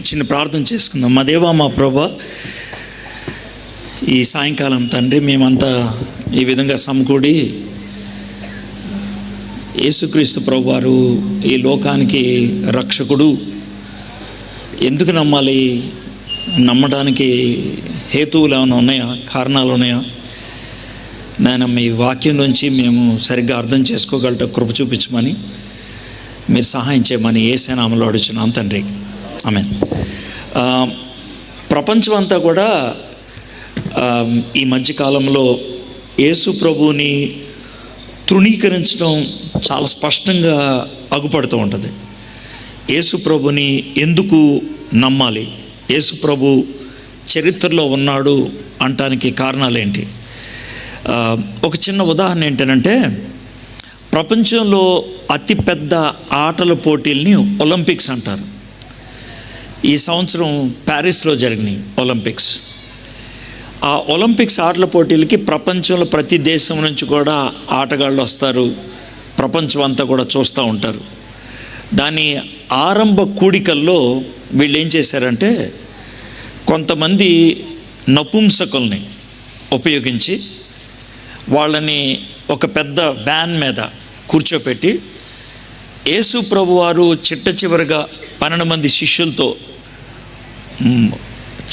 చిన్న ప్రార్థన చేసుకుందాం. మా దేవా, మా ప్రభా, ఈ సాయంకాలం తండ్రి మేమంతా ఈ విధంగా సమకూడి యేసుక్రీస్తు ప్రభువారు ఈ లోకానికి రక్షకుడు, ఎందుకు నమ్మాలి, నమ్మడానికి హేతువులు ఏమైనా ఉన్నాయా, కారణాలు ఉన్నాయా నాయన? మీ వాక్యం నుంచి మేము సరిగ్గా అర్థం చేసుకోగలట కృప చూపించమని, మీరు సహాయం చేయమని యేసు నామములో అడుగుచున్నాం తండ్రి, ఆమేన్. ప్రపంచం అంతా కూడా ఈ మధ్యకాలంలో యేసు ప్రభువుని తృణీకరించడం చాలా స్పష్టంగా అగుపడుతూ ఉంటుంది. యేసు ప్రభుని ఎందుకు నమ్మాలి, యేసు ప్రభు చరిత్రలో ఉన్నాడు అనటానికి కారణాలు ఏంటి? ఒక చిన్న ఉదాహరణ ఏంటంటే, ప్రపంచంలో అతిపెద్ద ఆటల పోటీల్ని ఒలింపిక్స్ అంటారు. ఈ సంవత్సరం ప్యారిస్లో జరిగినాయి ఒలింపిక్స్. ఆ ఒలింపిక్స్ ఆటల పోటీలకి ప్రపంచంలో ప్రతి దేశం నుంచి కూడా ఆటగాళ్ళు వస్తారు, ప్రపంచం అంతా కూడా చూస్తూ ఉంటారు. దాని ఆరంభ కూడికల్లో వీళ్ళు ఏం చేశారంటే, కొంతమంది నపుంసకుల్ని ఉపయోగించి వాళ్ళని ఒక పెద్ద వ్యాన్ మీద కూర్చోపెట్టి యేసు ప్రభువారు చిట్ట చివరిగా 12 మంది శిష్యులతో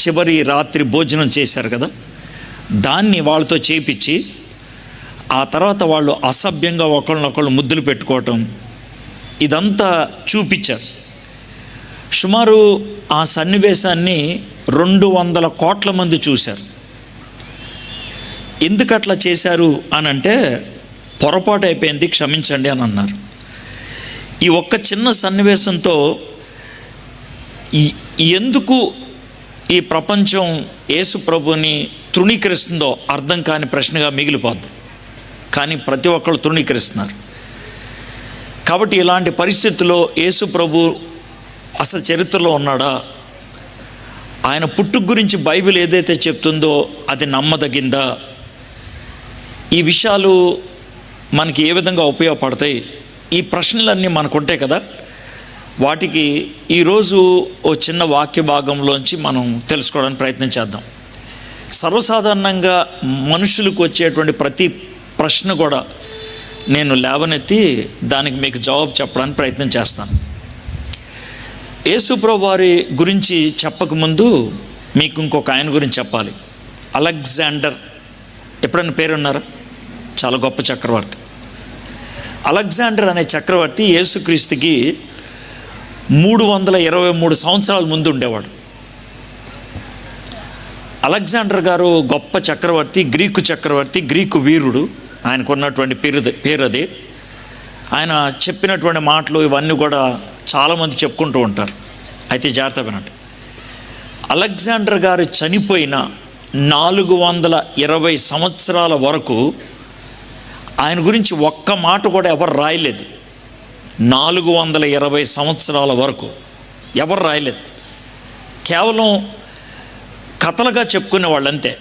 చివరి రాత్రి భోజనం చేశారు కదా, దాన్ని వాళ్ళతో చేయించి ఆ తర్వాత వాళ్ళు అసభ్యంగా ఒకళ్ళనొకళ్ళు ముద్దులు పెట్టుకోవటం, ఇదంతా చూపించారు. సుమారు ఆ సన్నివేశాన్ని 200 కోట్ల మంది చూశారు. ఎందుకు అట్లా చేశారు అని అంటే, పొరపాటు అయిపోయింది, క్షమించండి అని అన్నారు. ఈ ఒక్క చిన్న సన్నివేశంతో ఎందుకు ఈ ప్రపంచం యేసు ప్రభుని తృణీకరిస్తుందో అర్థం కాని ప్రశ్నగా మిగిలిపోద్ది. కానీ ప్రతి ఒక్కళ్ళు తృణీకరిస్తున్నారు. కాబట్టి ఇలాంటి పరిస్థితుల్లో యేసు ప్రభు అసలు చరిత్రలో ఉన్నాడా, ఆయన పుట్టుక గురించి బైబిల్ ఏదైతే చెప్తుందో అది నమ్మదగిందా, ఈ విషయాలు మనకి ఏ విధంగా ఉపయోగపడతాయి, ఈ ప్రశ్నలన్నీ మనకు ఉంటాయి కదా. వాటికి ఈరోజు ఓ చిన్న వాక్య భాగంలోంచి మనం తెలుసుకోవడానికి ప్రయత్నం చేద్దాం. సర్వసాధారణంగా మనుషులకు వచ్చేటువంటి ప్రతి ప్రశ్న కూడా నేను లేవనెత్తి దానికి మీకు జవాబు చెప్పడానికి ప్రయత్నం చేస్తాను. యేసు ప్రభు వారి గురించి చెప్పకముందు మీకు ఇంకొక ఆయన గురించి చెప్పాలి. అలెగ్జాండర్, ఎప్పుడైనా పేరున్నారా? చాలా గొప్ప చక్రవర్తి. అలెగ్జాండర్ అనే చక్రవర్తి యేసుక్రీస్తుకి 323 సంవత్సరాల ముందు ఉండేవాడు. అలెగ్జాండర్ గారు గొప్ప చక్రవర్తి, గ్రీకు చక్రవర్తి, గ్రీకు వీరుడు. ఆయనకు ఉన్నటువంటి పేరు అది. ఆయన చెప్పినటువంటి మాటలు ఇవన్నీ కూడా చాలామంది చెప్పుకుంటూ ఉంటారు. అయితే జాగ్రత్త వినండి. అలెగ్జాండర్ గారు చనిపోయిన 420 సంవత్సరాల వరకు ఆయన గురించి ఒక్క మాట కూడా ఎవరు రాయలేదు. 420 సంవత్సరాల వరకు ఎవరు రాయలేదు. కేవలం కథలుగా చెప్పుకునే వాళ్ళంతే,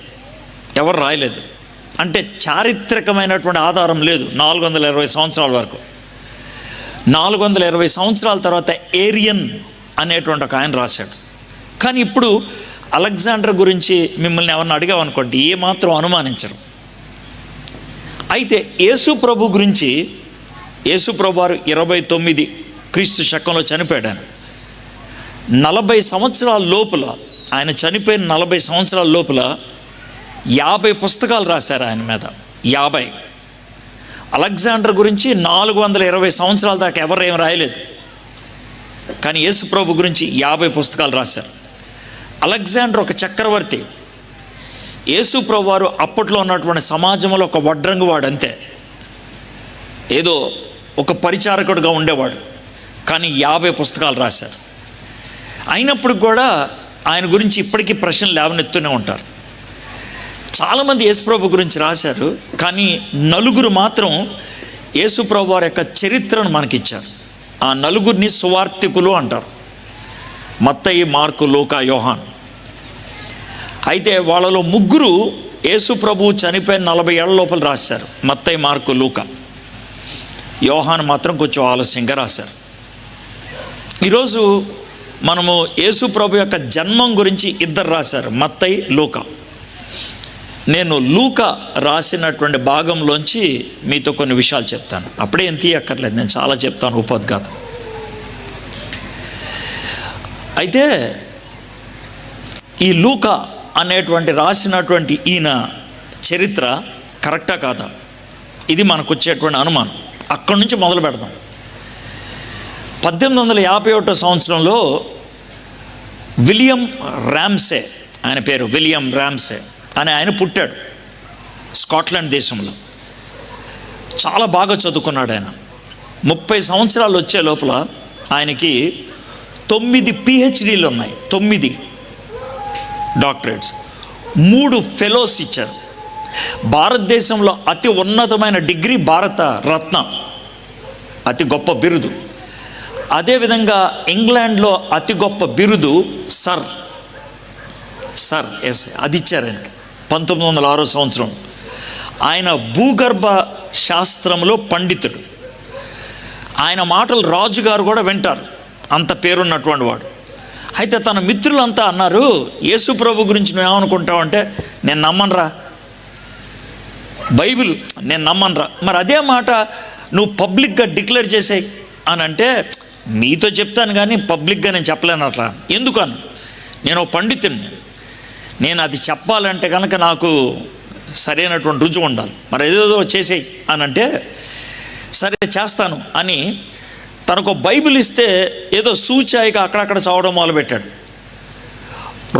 ఎవరు రాయలేదు. అంటే చారిత్రకమైనటువంటి ఆధారం లేదు 420 సంవత్సరాల వరకు. 420 సంవత్సరాల తర్వాత ఏరియన్ అనేటువంటి ఒక ఆయన రాశాడు. కానీ ఇప్పుడు అలెగ్జాండర్ గురించి మిమ్మల్ని ఎవరిని అడిగామనుకోండి ఏమాత్రం అనుమానించరు. అయితే యేసు ప్రభు గురించి, యేసు ప్రభు వారు 29 క్రీస్తు శకంలో చనిపోయాడు. 40 సంవత్సరాల లోపల, ఆయన చనిపోయిన 40 సంవత్సరాల లోపల 50 పుస్తకాలు రాశారు ఆయన మీద. 50. అలెగ్జాండర్ గురించి 420 సంవత్సరాల దాకా ఎవరు ఏం రాయలేదు. కానీ యేసు ప్రభు గురించి 50 పుస్తకాలు రాశారు. అలెగ్జాండర్ ఒక చక్రవర్తి. యేసు ప్రభు వారు అప్పట్లో ఉన్నటువంటి సమాజంలో ఒక వడ్రంగివాడు అంతే, ఏదో ఒక పరిచారకుడుగా ఉండేవాడు. కానీ 50 పుస్తకాలు రాశారు. అయినప్పుడు కూడా ఆయన గురించి ఇప్పటికీ ప్రశ్నలు లేవనెత్తూనే ఉంటారు. చాలామంది యేసు ప్రభు గురించి రాశారు, కానీ 4 మాత్రం యేసు ప్రభు వారి యొక్క చరిత్రను మనకిచ్చారు. ఆ 4 సువార్తికులు అంటారు: మత్తయి, మార్కు, లూకా, యోహాన్. అయితే వాళ్ళలో 3 యేసు ప్రభు చనిపోయిన 40 ఏళ్ల లోపల రాశారు: మత్తయి, మార్కు, లూకా. యోహాను మాత్రం కొంచెం ఆలస్యంగా రాశారు. ఈరోజు మనము యేసు ప్రభు యొక్క జన్మం గురించి ఇద్దరు రాశారు, మత్తయి, లూకా. నేను లూకా రాసినటువంటి భాగంలోంచి మీతో కొన్ని విషయాలు చెప్తాను. అప్పుడే ఏం తీయక్కర్లేదు, నేను చాలా చెప్తాను ఉపోద్ఘాతం. అయితే ఈ లూకా అనేటువంటి రాసినటువంటి ఈయన చరిత్ర కరెక్టా కాదా, ఇది మనకు వచ్చేటువంటి అనుమానం. అక్కడి నుంచి మొదలు పెడదాం. 1851 సంవత్సరంలో విలియం ర్యామ్సే, ఆయన పేరు విలియం ర్యామ్సే అని ఆయన పుట్టాడు స్కాట్లాండ్ దేశంలో. చాలా బాగా చదువుకున్నాడు ఆయన. 30 సంవత్సరాలు వచ్చే లోపల ఆయనకి 9 PhDలు ఉన్నాయి, 9 డాక్టరేట్స్, 3 ఫెలోస్ ఇచ్చారు. భారతదేశంలో అతి ఉన్నతమైన డిగ్రీ భారత రత్న, అతి గొప్ప బిరుదు. అదేవిధంగా ఇంగ్లాండ్లో అతి గొప్ప బిరుదు సర్ ఎస్, అది ఇచ్చారు ఆయనకి 1906 సంవత్సరం. ఆయన భూగర్భ శాస్త్రంలో పండితుడు. ఆయన మాటలు రాజుగారు కూడా వింటారు, అంత పేరున్నటువంటి వాడు. అయితే తన మిత్రులంతా అన్నారు, యేసు ప్రభు గురించి నువ్వేమనుకుంటావు అంటే, నేను నమ్మనురా, బైబిల్ నేను నమ్మనురా. మరి అదే మాట నువ్వు పబ్లిక్గా డిక్లేర్ చేసేయి అని అంటే, మీతో చెప్తాను కానీ పబ్లిక్గా నేను చెప్పలేను అట్లా. ఎందుకను, నేను పండితుడిని, నేను అది చెప్పాలంటే కనుక నాకు సరైనటువంటి రుజువు ఉండాలి, మరి ఏదేదో చేసేయి అని అంటే, సరే చేస్తాను అని తనకు బైబిల్ ఇస్తే ఏదో సూచాయిగా అక్కడక్కడ చదవడం మొదలుపెట్టాడు.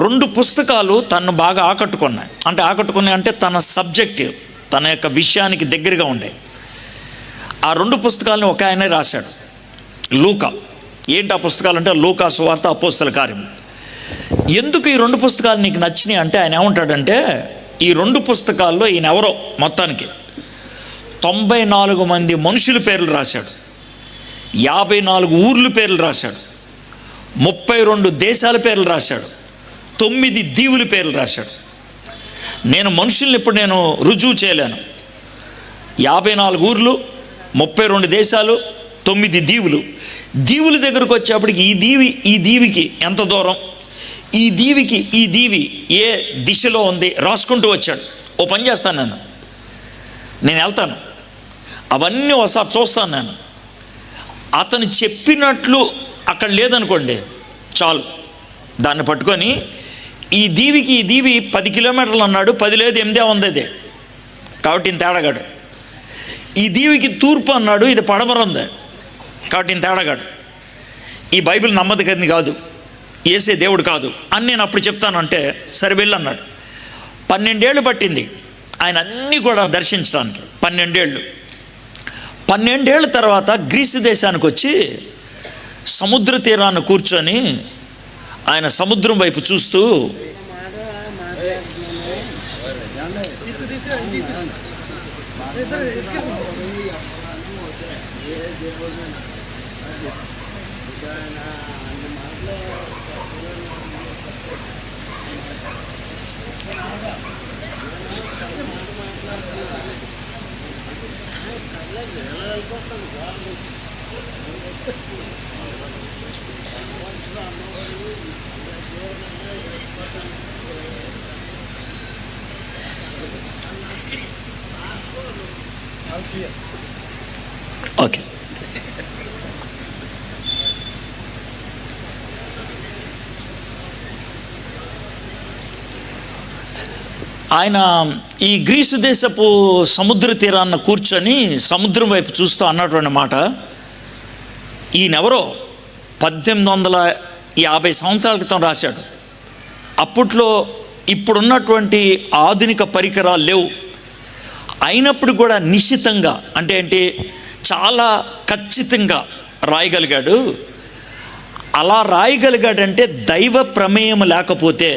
2 పుస్తకాలు తను బాగా ఆకట్టుకున్నాయి. అంటే తన సబ్జెక్టివ్, తన యొక్క విషయానికి దగ్గరగా ఉండే ఆ 2 పుస్తకాలను ఒక ఆయనే రాశాడు, లూకా. ఏంటి ఆ పుస్తకాలు అంటే, లూకా సువార్త, అపోస్తల కార్యం. ఎందుకు ఈ 2 పుస్తకాలు నీకు నచ్చినాయి అంటే, ఆయన ఏమంటాడంటే, ఈ 2 పుస్తకాల్లో ఈయన ఎవరో మొత్తానికి 94 మంది మనుషుల పేర్లు రాశాడు, 54 ఊర్ల పేర్లు రాశాడు, 32 దేశాల పేర్లు రాశాడు, 9 దీవుల పేర్లు రాశాడు. నేను మనుషుల్ని ఇప్పుడు నేను రుజువు చేయలేను. 54 ఊర్లు, 32 దేశాలు, 9 దీవులు. దీవుల దగ్గరకు వచ్చేప్పటికి ఈ దీవికి ఎంత దూరం, ఈ దీవి ఏ దిశలో ఉంది రాసుకుంటూ వచ్చాడు. ఓ పని చేస్తాను, నేను వెళ్తాను, అవన్నీ ఒకసారి చూస్తాను. నేను అతను చెప్పినట్లు అక్కడ లేదనుకోండి చాలు, దాన్ని పట్టుకొని ఈ దీవి 10 కిలోమీటర్లు అన్నాడు, 10 లేదు 8 ఉంది, కాబట్టి ఇంత తేడాగాడు. ఈ దీవికి తూర్పు అన్నాడు, ఇది పడమర ఉంది, కాబట్టి ఇంత తేడాగాడు. ఈ బైబిల్ నమ్మదగినది కాదు, యేసే దేవుడు కాదు అని నేను అప్పుడు చెప్తాను అంటే, సరే వెళ్ళన్నాడు. 12 ఏళ్ళు పట్టింది ఆయన అన్నీ కూడా దర్శించడానికి. 12 ఏళ్ళ తర్వాత గ్రీసు దేశానికి వచ్చి సముద్ర తీరాన్ని కూర్చొని ఆయన సముద్రం వైపు చూస్తూ, ఓకే, ఆయన ఈ గ్రీసు దేశపు సముద్ర తీరాన్న కూర్చొని సముద్రం వైపు చూస్తూ అన్నటువంటి మాట, ఈయనెవరో 1850 సంవత్సరాల క్రితం రాశాడు. అప్పట్లో ఇప్పుడున్నటువంటి ఆధునిక పరికరాలు లేవు. అయినప్పుడు కూడా నిశ్చితంగా అంటే ఏంటి, చాలా ఖచ్చితంగా రాయగలిగాడు. అలా రాయగలిగాడంటే దైవ ప్రమేయం లేకపోతే,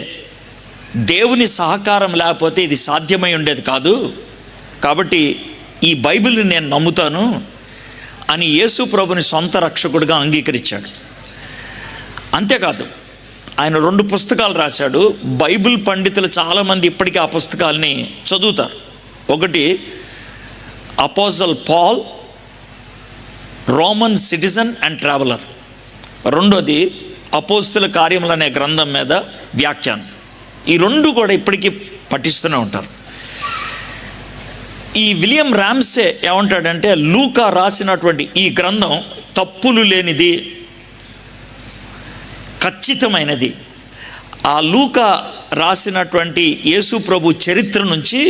దేవుని సహకారం లేకపోతే ఇది సాధ్యమై ఉండేది కాదు. కాబట్టి ఈ బైబిల్ని నేను నమ్ముతాను అని యేసు ప్రభుని సొంత రక్షకుడిగా అంగీకరించాడు. అంతేకాదు, ఆయన 2 పుస్తకాలు రాశాడు. బైబిల్ పండితులు చాలామంది ఇప్పటికీ ఆ పుస్తకాలని చదువుతారు. ఒకటి apostle Paul, Roman citizen and traveller. రెండోది అపోస్తుల కార్యములు అనే గ్రంథం మీద వ్యాఖ్యానం. ఈ రెండు కూడా ఇప్పటికీ పఠిస్తూనే ఉంటారు. ఈ విలియం ర్యామ్సే ఏమంటాడంటే, లూకా రాసినటువంటి ఈ గ్రంథం తప్పులు లేనిది, ఖచ్చితమైనది. ఆ లూకా రాసినటువంటి యేసు ప్రభు చరిత్ర నుంచి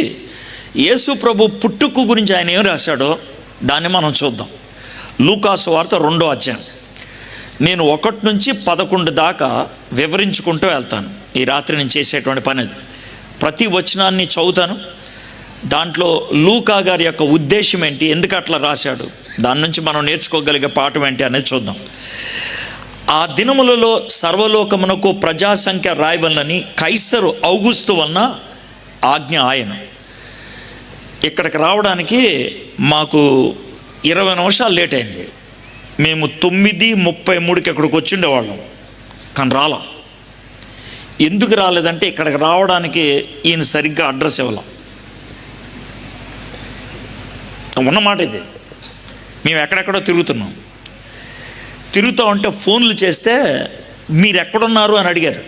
యేసు ప్రభు పుట్టుకు గురించి ఆయన ఏం రాశాడో దాన్ని మనం చూద్దాం. లూకా సువార్త 2వ అధ్యాయం. నేను 1 నుంచి 11 దాకా వివరించుకుంటూ వెళ్తాను. ఈ రాత్రి నేను చేసేటువంటి పని అది. ప్రతి వచనాన్ని చదువుతాను. దాంట్లో లూకా గారి యొక్క ఉద్దేశం ఏంటి, ఎందుకు అట్లా రాశాడు, దాని నుంచి మనం నేర్చుకోగలిగే పాఠం ఏంటి అనేది చూద్దాం. ఆ దినములలో సర్వలోకమునకు ప్రజాసంఖ్య రాయవలనని కైసరు ఔగుస్తు వలన ఆజ్ఞ ఆయన. ఇక్కడికి రావడానికి మాకు 20 నిమిషాలు లేట్ అయింది. మేము 9:33కి ఇక్కడికి వచ్చిండేవాళ్ళం, కానీ రాలా. ఎందుకు రాలేదంటే ఇక్కడికి రావడానికి ఈయన సరిగ్గా అడ్రస్ ఇవ్వాల ఉన్నమాట. ఇది మేము ఎక్కడెక్కడో తిరుగుతూ ఉంటే ఫోన్లు చేస్తే మీరు ఎక్కడున్నారు అని అడిగారు.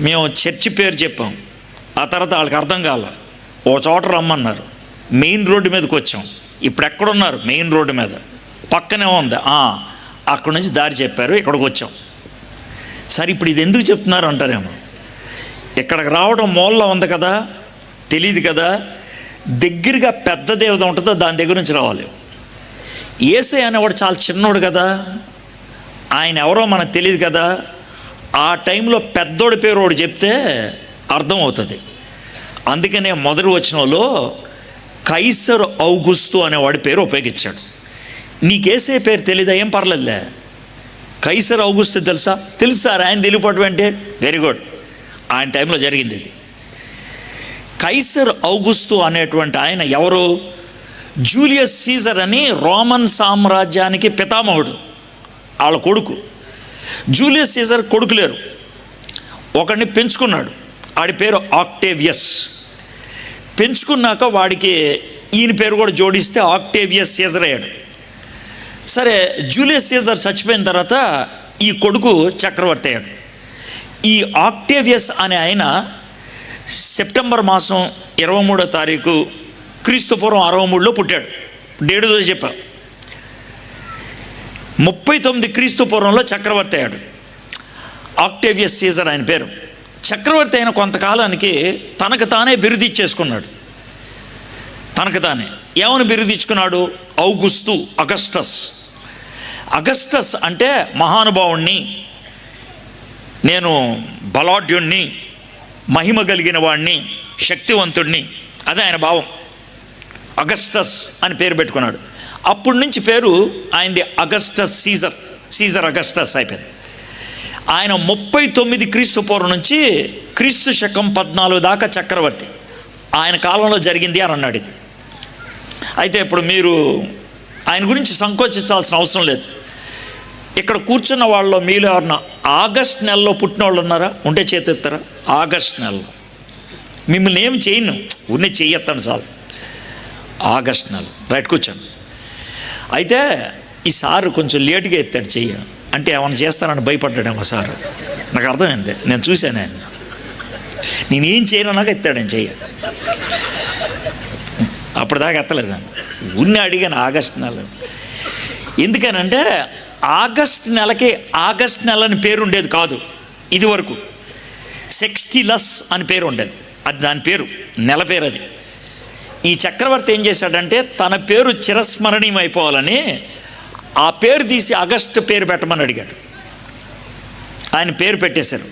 మేము చర్చి పేరు చెప్పాం. ఆ తర్వాత వాళ్ళకి అర్థం కాల, ఓ చోట రమ్మన్నారు. మెయిన్ రోడ్డు మీదకి వచ్చాం. ఇప్పుడు ఎక్కడున్నారు? మెయిన్ రోడ్డు మీద పక్కనే ఉంది. అక్కడి నుంచి దారి చెప్పారు, ఇక్కడికి వచ్చాం. సరే ఇప్పుడు ఇది ఎందుకు చెప్తున్నారు అంటారేమో. ఇక్కడికి రావడం మూలలో ఉంది కదా, తెలియదు కదా. దగ్గరగా పెద్ద దేవత ఉంటుందో దాని దగ్గర నుంచి రావాలి. యేసయ్య అనేవాడు చాలా చిన్నోడు కదా, ఆయన ఎవరో మనకు తెలియదు కదా. ఆ టైంలో పెద్దోడి పేరు వాడు చెప్తే అర్థమవుతుంది. అందుకనే మొదటి వచనంలో కైసరు ఔగుస్తు అనేవాడి పేరు ఉపయోగించాడు. నీకు యేసయ్య పేరు తెలీదా? ఏం పర్లేదులే. కైసరు ఔగుస్తు తెలుసా ఆయన తెలియపడం అంటే వెరీ గుడ్. ఆయన టైంలో జరిగింది ఇది. కైసర్ ఔగుస్తు అనేటువంటి ఆయన ఎవరు? జూలియస్ సీజర్ అని రోమన్ సామ్రాజ్యానికి పితామహుడు, వాళ్ళ కొడుకు. జూలియస్ సీజర్ కొడుకు లేరు, ఒకడిని పెంచుకున్నాడు. వాడి పేరు ఆక్టేవియస్. పెంచుకున్నాక వాడికి ఈయన పేరు కూడా జోడిస్తే ఆక్టేవియస్ సీజర్ అయ్యాడు. సరే, జూలియస్ సీజర్ చచ్చిపోయిన తర్వాత ఈ కొడుకు చక్రవర్తి అయ్యాడు. ఈ ఆక్టేవియస్ అనే ఆయన సెప్టెంబర్ మాసం 23వ తారీఖు క్రీస్తుపూర్వం 63లో పుట్టాడు. డేడుతో చెప్పా. 39 క్రీస్తుపూర్వంలో చక్రవర్తి అయ్యాడు. ఆక్టేవియస్ సీజర్ ఆయన పేరు. చక్రవర్తి అయిన కొంతకాలానికి తనకు తానే బిరుదిచ్చేసుకున్నాడు. తనకు తానే ఏమని బిరుదిచ్చుకున్నాడు? ఔగుస్తు, అగస్టస్. అగస్టస్ అంటే మహానుభావుణ్ణి, నేను బలాఢ్యుణ్ణి, మహిమ కలిగిన వాడిని, శక్తివంతుడిని, అదే ఆయన భావం. అగస్టస్ అని పేరు పెట్టుకున్నాడు. అప్పటి నుంచి పేరు ఆయనది అగస్టస్ సీజర్. సీజర్ అగస్టస్ అయిపోయింది. ఆయన 39 క్రీస్తుపూర్వం నుంచి క్రీస్తు శకం 14 దాకా చక్రవర్తి. ఆయన కాలంలో జరిగింది అని అన్నాడు ఇది. అయితే ఇప్పుడు మీరు ఆయన గురించి సంకోచించాల్సిన అవసరం లేదు. ఇక్కడ కూర్చున్న వాళ్ళలో మీలో ఎవరన్నా ఆగస్ట్ నెలలో పుట్టిన వాళ్ళు ఉన్నారా? ఉంటే చేతెత్తారా? ఆగస్ట్ నెలలో మిమ్మల్ని ఏం చేయను, ఉన్నే చెయ్యెత్తాను చాలు. ఆగస్ట్ నెల రైట్ కూర్చోండి. అయితే ఈ సారు కొంచెం లేటుగా ఎత్తాడు చెయ్య, అంటే ఏమైనా చేస్తానని భయపడ్డాడేమో సారు. నాకు అర్థమైంది, నేను చూశాను ఆయన. నేనేం చేయను నాకు ఎత్తాడని చెయ్య. అప్పటిదాకా ఎత్తలేదాన్ని, ఉన్ని అడిగాను ఆగస్ట్ నెల. ఎందుకనంటే ఆగస్ట్ నెలకి ఆగస్ట్ నెల అని పేరు ఉండేది కాదు. ఇది వరకు సెక్స్టిలస్ అని పేరు ఉండేది. అది దాని పేరు, నెల పేరు అది. ఈ చక్రవర్తి ఏం చేశాడంటే తన పేరు చిరస్మరణీయం అయిపోవాలని ఆ పేరు తీసి ఆగస్టు పేరు పెట్టమని అడిగాడు. ఆయన పేరు పెట్టేశారు.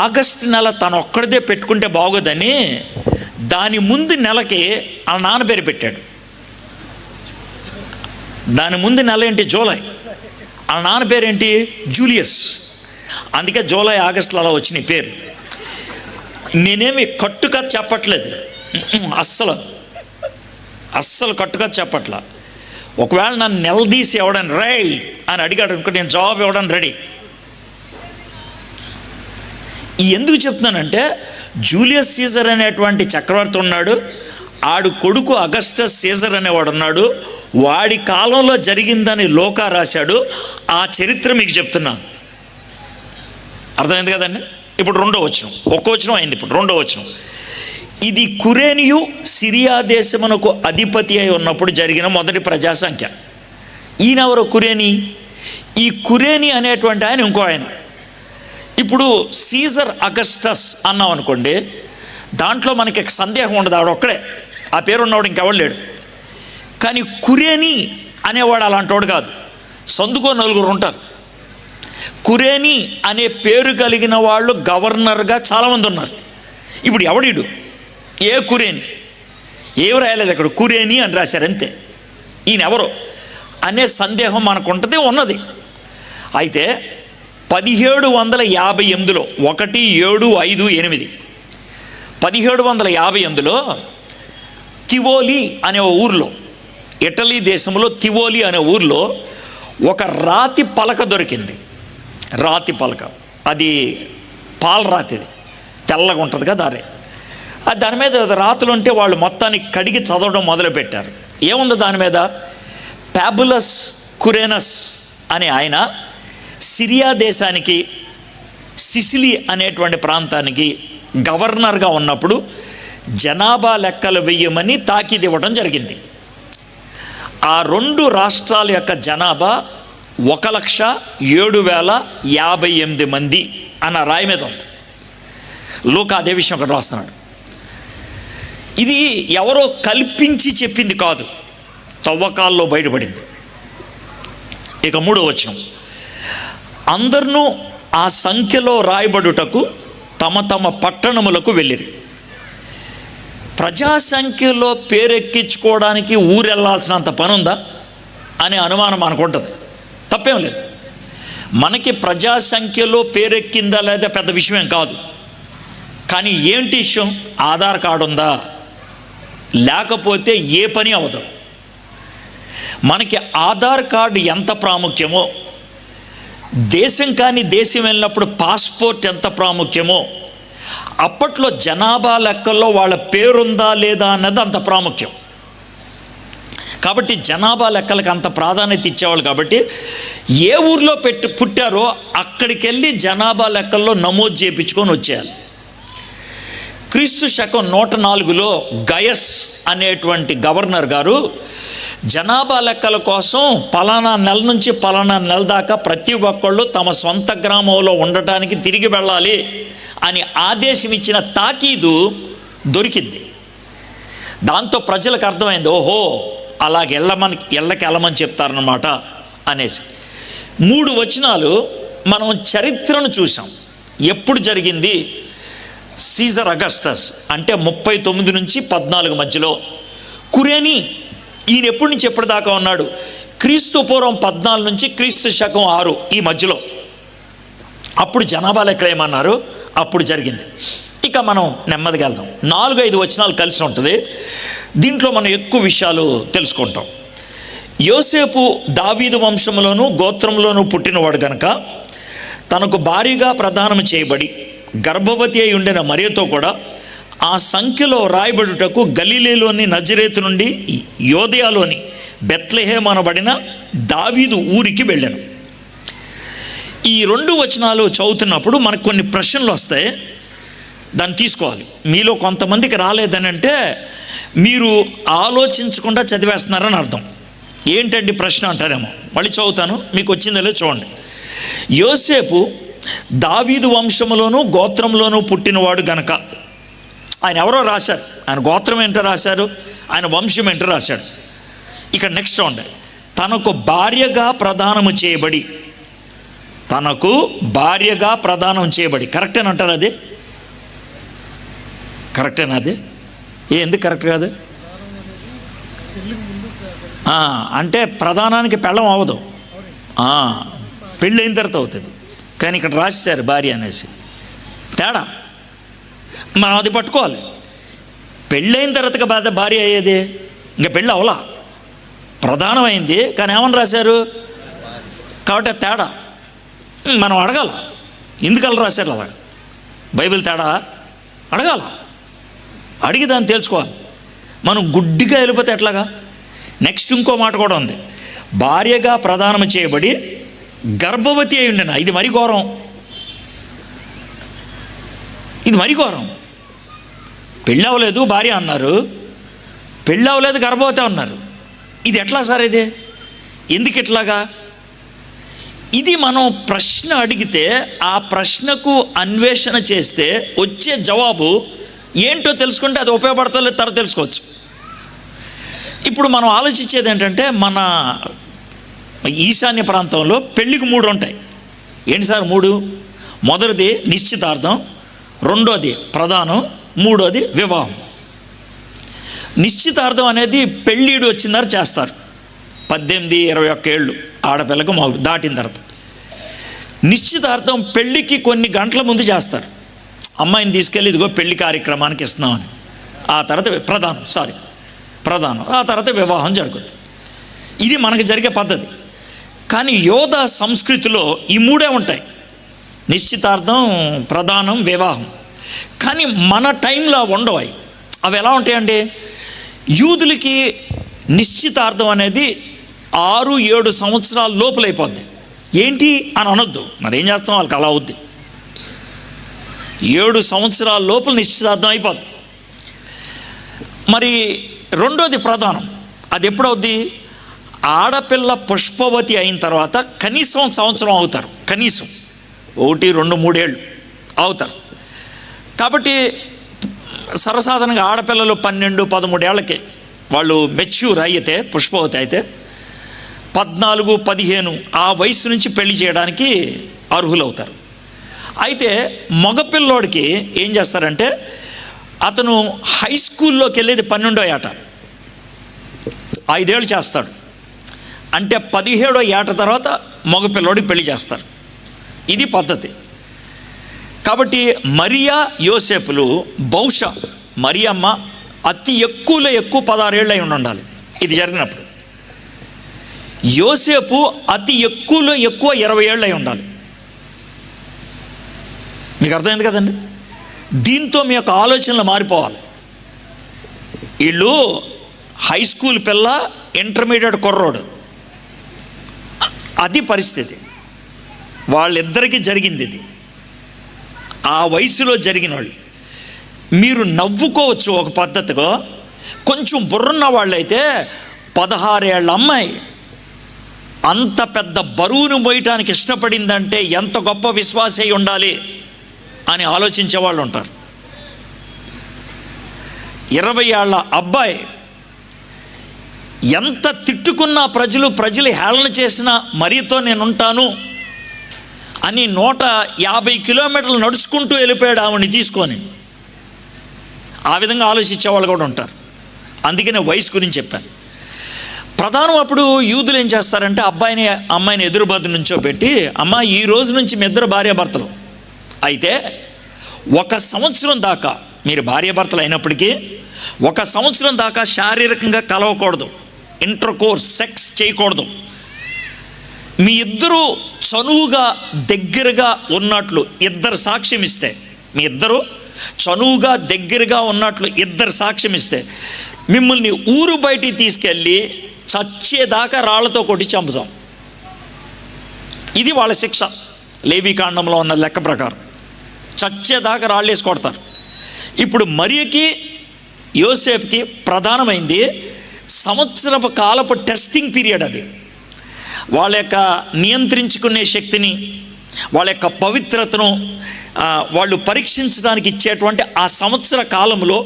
ఆగస్టు నెల తను ఒక్కడిదే పెట్టుకుంటే బాగోదని దాని ముందు నెలకి ఆ నాన్న పేరు పెట్టాడు. దాని ముందు నెల ఏంటి? జూలై. ఆ నాన్న పేరేంటి? జూలియస్. అందుకే జూలై ఆగస్టులో అలా వచ్చినాయి పేరు. నేనేమి కట్టుగా చెప్పట్లేదు, అస్సలు కట్టుగా చెప్పట్లా. ఒకవేళ నన్ను నిలదీసి ఇవ్వడానికి రై అని అడిగాడు అనుకో, నేను జవాబు ఇవ్వడానికి రెడీ. ఎందుకు చెప్తున్నానంటే జూలియస్ సీజర్ అనేటువంటి చక్రవర్తి ఉన్నాడు, ఆడు కొడుకు అగస్టస్ సీజర్ అనేవాడు ఉన్నాడు. వాడి కాలంలో జరిగిందని లోకా రాశాడు. ఆ చరిత్ర మీకు చెప్తున్నాను. అర్థమైంది కదండి. ఇప్పుడు రెండో వచనం, ఒక్క వచనం అయింది, ఇప్పుడు రెండో వచనం. ఇది కురేనియు సిరియా దేశమునకు అధిపతి అయి ఉన్నప్పుడు జరిగిన మొదటి ప్రజా సంఖ్య. ఈయనెవరు కురేని? ఈ కురేని అనేటువంటి ఆయన ఇంకో ఆయన. ఇప్పుడు సీజర్ అగస్టస్ అన్నాం అనుకోండి, దాంట్లో మనకి సందేహం ఉండదు, ఆవిడ ఒక్కడే, ఆ పేరు ఉన్నవాడు ఇంకెవడు లేడు. కానీ కురేని అనేవాడు అలాంటి వాడు కాదు, సందుకో నలుగురు ఉంటారు. కురేని అనే పేరు కలిగిన వాళ్ళు గవర్నర్గా చాలామంది ఉన్నారు. ఇప్పుడు ఎవడీడు? ఏ కురేని? ఏమి రాయలేదు అక్కడ, కురేని అని రాశారు అంతే. ఈయన ఎవరు అనే సందేహం మనకు ఉంటుంది, ఉన్నది. అయితే 1758లో 1758 1758లో తివోలి అనే ఊర్లో, ఇటలీ దేశంలో తివోలి అనే ఊర్లో ఒక రాతి పలక దొరికింది. రాతి పలక, అది పాలరాతిది, తెల్లగా ఉంటుంది కదా అరే. దాని మీద రాతులు ఉంటే వాళ్ళు మొత్తాన్ని కడిగి చదవడం మొదలుపెట్టారు. ఏముంది దాని మీద? పాబులస్ కురేనస్ అనే ఆయన సిరియా దేశానికి సిసిలీ అనేటువంటి ప్రాంతానికి గవర్నర్గా ఉన్నప్పుడు జనాభా లెక్కలు వేయమని తాకీదు ఇవ్వడం జరిగింది. ఆ రెండు రాష్ట్రాల యొక్క జనాభా 1,07,058 మంది అన్న రాయి మీద ఉంది. లూకా అదే విషయం ఒకటి రాస్తున్నాడు. ఇది ఎవరో కల్పించి చెప్పింది కాదు, తవ్వకాల్లో బయటపడింది. ఇక మూడో వచనం, అందరినూ ఆ సంఖ్యలో రాయబడుటకు తమ తమ పట్టణములకు వెళ్ళిరి. ప్రజాసంఖ్యలో పేరెక్కించుకోవడానికి ఊరెళ్ళాల్సినంత పని ఉందా అనే అనుమానం మనకుంటుంది. తప్పేం లేదు, మనకి ప్రజాసంఖ్యలో పేరెక్కిందా లేదా పెద్ద విషయం కాదు. కానీ ఏంటి విషయం? ఆధార్ కార్డు ఉందా, లేకపోతే ఏ పని అవ్వదు. మనకి ఆధార్ కార్డు ఎంత ప్రాముఖ్యమో, దేశం కానీ దేశం వెళ్ళినప్పుడు పాస్పోర్ట్ ఎంత ప్రాముఖ్యమో, అప్పట్లో జనాభా లెక్కల్లో వాళ్ళ పేరుందా లేదా అన్నది అంత ప్రాముఖ్యం. కాబట్టి జనాభా లెక్కలకు అంత ప్రాధాన్యత ఇచ్చేవాళ్ళు. కాబట్టి ఏ ఊర్లో పుట్టారో అక్కడికి వెళ్ళి జనాభా లెక్కల్లో నమోదు చేయించుకొని వచ్చేయాలి. క్రీస్తు శకం 104లో గయస్ అనేటువంటి గవర్నర్ గారు జనాభా లెక్కల కోసం పలానా నెల నుంచి పలానా నెల దాకా ప్రతి ఒక్కళ్ళు తమ సొంత గ్రామంలో ఉండటానికి తిరిగి వెళ్ళాలి అని ఆదేశం ఇచ్చిన తాకీదు దొరికింది. దాంతో ప్రజలకు అర్థమైంది, ఓహో అలాగే ఎళ్ళకి వెళ్ళమని చెప్తారన్నమాట అనేసి. 3 వచనాలు మనం చరిత్రను చూసాం. ఎప్పుడు జరిగింది? సీజర్ అగస్టస్ అంటే 39 నుంచి 14 మధ్యలో. కురేని ఈయన ఎప్పటి నుంచి ఎప్పటిదాకా ఉన్నాడు? క్రీస్తు పూర్వం 14 నుంచి క్రీస్తు శకం 6 ఈ మధ్యలో. అప్పుడు జనాభా లెక్కలు ఏమన్నారు, అప్పుడు జరిగింది. ఇక మనం నెమ్మదిగా వెళ్దాం. 4-5 వచనాలు కలిసి ఉంటుంది, దీంట్లో మనం ఎక్కువ విషయాలు తెలుసుకుంటాం. యోసేపు దావీదు వంశంలోను గోత్రంలోనూ పుట్టినవాడు గనక తనకు భారీగా ప్రదానం చేయబడి గర్భవతి అయి ఉండిన మరియతో కూడా ఆ సంఖ్యలో రాయబడుటకు గలిలేలోని నజరేతు నుండి యోదయాలోని బెత్లెహేము అనబడిన దావీదు ఊరికి వెళ్ళాను. ఈ 2 వచనాలు చదువుతున్నప్పుడు మనకు కొన్ని ప్రశ్నలు వస్తాయి, దాన్ని తీసుకోవాలి. మీలో కొంతమందికి రాలేదని అంటే మీరు ఆలోచించకుండా చదివేస్తున్నారని అర్థం. ఏంటండి ప్రశ్న అంటారేమో, మళ్ళీ చదువుతాను, మీకు వచ్చిందో చూడండి. యోసేపు దావీదు వంశములోను గోత్రంలోనూ పుట్టినవాడు గనక, ఆయన ఎవరో రాశారు, ఆయన గోత్రం ఏంటో రాశారు, ఆయన వంశం ఏంటో రాశాడు. ఇక నెక్స్ట్ చూడండి, తనకు భార్యగా ప్రదానము చేయబడి, తనకు భార్యగా ప్రదానం చేయబడి. కరెక్టేనంటారు అది? కరెక్టేనా అది? ఎందుకు కరెక్ట్ కాదు? అంటే ప్రధానానికి పెళ్ళం అవ్వదు, పెళ్ళి అయిన తర్వాత అవుతుంది. కానీ ఇక్కడ రాసేశారు భార్య అనేసి, తేడా. మనం అది పట్టుకోవాలి. పెళ్ళైన తర్వాత భార్య అయ్యేది, ఇంకా పెళ్ళి అవలా, ప్రధానమైంది కానీ ఏమని రాశారు కాబట్టి తేడా. మనం అడగాల, ఎందుకలా రాశారు అలా, బైబిల్ తేడా అడగాల, అడిగి దాన్ని తెలుసుకోవాలి. మనం గుడ్డిగా వెళ్ళిపోతే ఎట్లాగా? నెక్స్ట్ ఇంకో మాట కూడా ఉంది, భార్యగా ప్రదానం చేయబడి గర్భవతి అయి ఉండిన. ఇది మరీ ఘోరం. ఇది మరీ ఘోరం. పెళ్ళి అవ్వలేదు భార్య అన్నారు, పెళ్ళి అవ్వలేదు గర్భవతి అన్నారు. ఇది ఎట్లా సార్? ఇది ఎందుకు ఇట్లాగా? ఇది మనం ప్రశ్న అడిగితే ఆ ప్రశ్నకు అన్వేషణ చేస్తే వచ్చే జవాబు ఏంటో తెలుసుకుంటే అది ఉపయోగపడతలేదు తర్వాత తెలుసుకోవచ్చు. ఇప్పుడు మనం ఆలోచించేది ఏంటంటే, మన ఈశాన్య ప్రాంతంలో పెళ్ళికి 3 ఉంటాయి. ఏంటి సార్ 3? మొదటిది నిశ్చితార్థం, రెండోది ప్రధానం, మూడోది వివాహం. నిశ్చితార్థం అనేది పెళ్ళిడు వచ్చినారు చేస్తారు. 18-21 ఏళ్ళు ఆడపిల్లకు దాటిన తర్వాత నిశ్చితార్థం పెళ్ళికి కొన్ని గంటల ముందు చేస్తారు. అమ్మాయిని తీసుకెళ్ళి ఇదిగో పెళ్లి కార్యక్రమానికి ఇస్తున్నామని. ఆ తర్వాత ప్రధానం, ఆ తర్వాత వివాహం జరుగుతుంది. ఇది మనకు జరిగే పద్ధతి. కానీ యోధ సంస్కృతిలో ఈ 3 ఉంటాయి: నిశ్చితార్థం, ప్రధానం, వివాహం. కానీ మన టైంలో ఉండవు. అవి ఎలా ఉంటాయండి? యూదులకి నిశ్చితార్థం అనేది 6-7 సంవత్సరాల లోపలైపోద్ది. ఏంటి అని అనొద్దు, మరి ఏం చేస్తాం, వాళ్ళకి అలా అవుద్ది. 7 సంవత్సరాల లోపల నిశ్చితార్థం అయిపోద్ది. మరి రెండోది ప్రధానం. అది ఎప్పుడవుద్ది? ఆడపిల్ల పుష్పవతి అయిన తర్వాత కనీసం సంవత్సరం అవుతారు. కనీసం 1, 2, 3 ఏళ్ళు అవుతారు. కాబట్టి సర్వసాధారణంగా ఆడపిల్లలు 12-13 ఏళ్ళకి వాళ్ళు మెచ్యూర్ అయితే, పుష్పవతి అయితే 14-15 ఆ వయసు నుంచి పెళ్లి చేయడానికి అర్హులవుతారు. అయితే మగపిల్లోడికి ఏం చేస్తారంటే, అతను హై స్కూల్లోకి వెళ్ళేది 12వ ఏట, 5 ఏళ్ళు చేస్తాడు. అంటే 17వ ఏట తర్వాత మగపిల్లోడికి పెళ్లి చేస్తారు. ఇది పద్ధతి. కాబట్టి మరియా యోసేపులు బహుశా మరియమ్మ అతి ఎక్కువలో ఎక్కువ 16 ఏళ్ళు అయి ఉండాలి ఇది జరిగినప్పుడు. యోసేపు అతి ఎక్కువలో ఎక్కువ 20 ఏళ్ళు అయి ఉండాలి. మీకు అర్థమైంది కదండి? దీంతో మీ యొక్క ఆలోచనలు మారిపోవాలి. వీళ్ళు హై స్కూల్ పిల్ల, ఇంటర్మీడియట్ కుర్రోడు, అది పరిస్థితి. వాళ్ళిద్దరికీ జరిగింది ఇది. ఆ వయసులో జరిగిన వాళ్ళు. మీరు నవ్వుకోవచ్చు ఒక పద్ధతిగా. కొంచెం బుర్రున్న వాళ్ళైతే 16 ఏళ్ళ అమ్మాయి అంత పెద్ద బరువును మోయటానికి ఇష్టపడిందంటే ఎంత గొప్ప విశ్వాసై ఉండాలి అని ఆలోచించే వాళ్ళు ఉంటారు. 20 ఏళ్ళ అబ్బాయి ఎంత తిట్టుకున్నా, ప్రజలు హేళన చేసినా మరీతో నేనుంటాను అని 150 కిలోమీటర్లు నడుచుకుంటూ వెళ్ళిపోయాడు ఆవిడని తీసుకొని. ఆ విధంగా ఆలోచించే వాళ్ళు కూడా ఉంటారు. అందుకనే వయసు గురించి చెప్పాను. ప్రధానం అప్పుడు యూదులు ఏం చేస్తారంటే, అమ్మాయిని ఎదురుబద్దు నుంచో పెట్టి, అమ్మ ఈ రోజు నుంచి మీ ఇద్దరు భార్యాభర్తలు అయితే 1 సంవత్సరం దాకా మీరు భార్యాభర్తలు అయినప్పటికీ 1 సంవత్సరం దాకా శారీరకంగా కలవకూడదు, ఇంటర్ కోర్స్, సెక్స్ చేయకూడదు. మీ ఇద్దరు చనువుగా దగ్గరగా ఉన్నట్లు ఇద్దరు సాక్ష్యం ఇస్తే, మీ ఇద్దరు చనువుగా దగ్గరగా ఉన్నట్లు ఇద్దరు సాక్ష్యం ఇస్తే మిమ్మల్ని ఊరు బయటికి తీసుకెళ్ళి చచ్చేదాకా రాళ్లతో కొట్టి చంపుతాం. ఇది వాళ్ళ శిక్ష. లేవీకాండంలో ఉన్న లెక్క ప్రకారం చచ్చేదాకా రాళ్ళు వేసి కొడతారు. ఇప్పుడు మరియకి యోసేపుకి ప్రధానమైంది సంవత్సరపు కాలపు టెస్టింగ్ పీరియడ్. అది వాళ్ళ యొక్క నియంత్రించుకునే శక్తిని, వాళ్ళ యొక్క పవిత్రతను వాళ్ళు పరీక్షించడానికి ఇచ్చేటువంటి ఆ సంవత్సర కాలంలో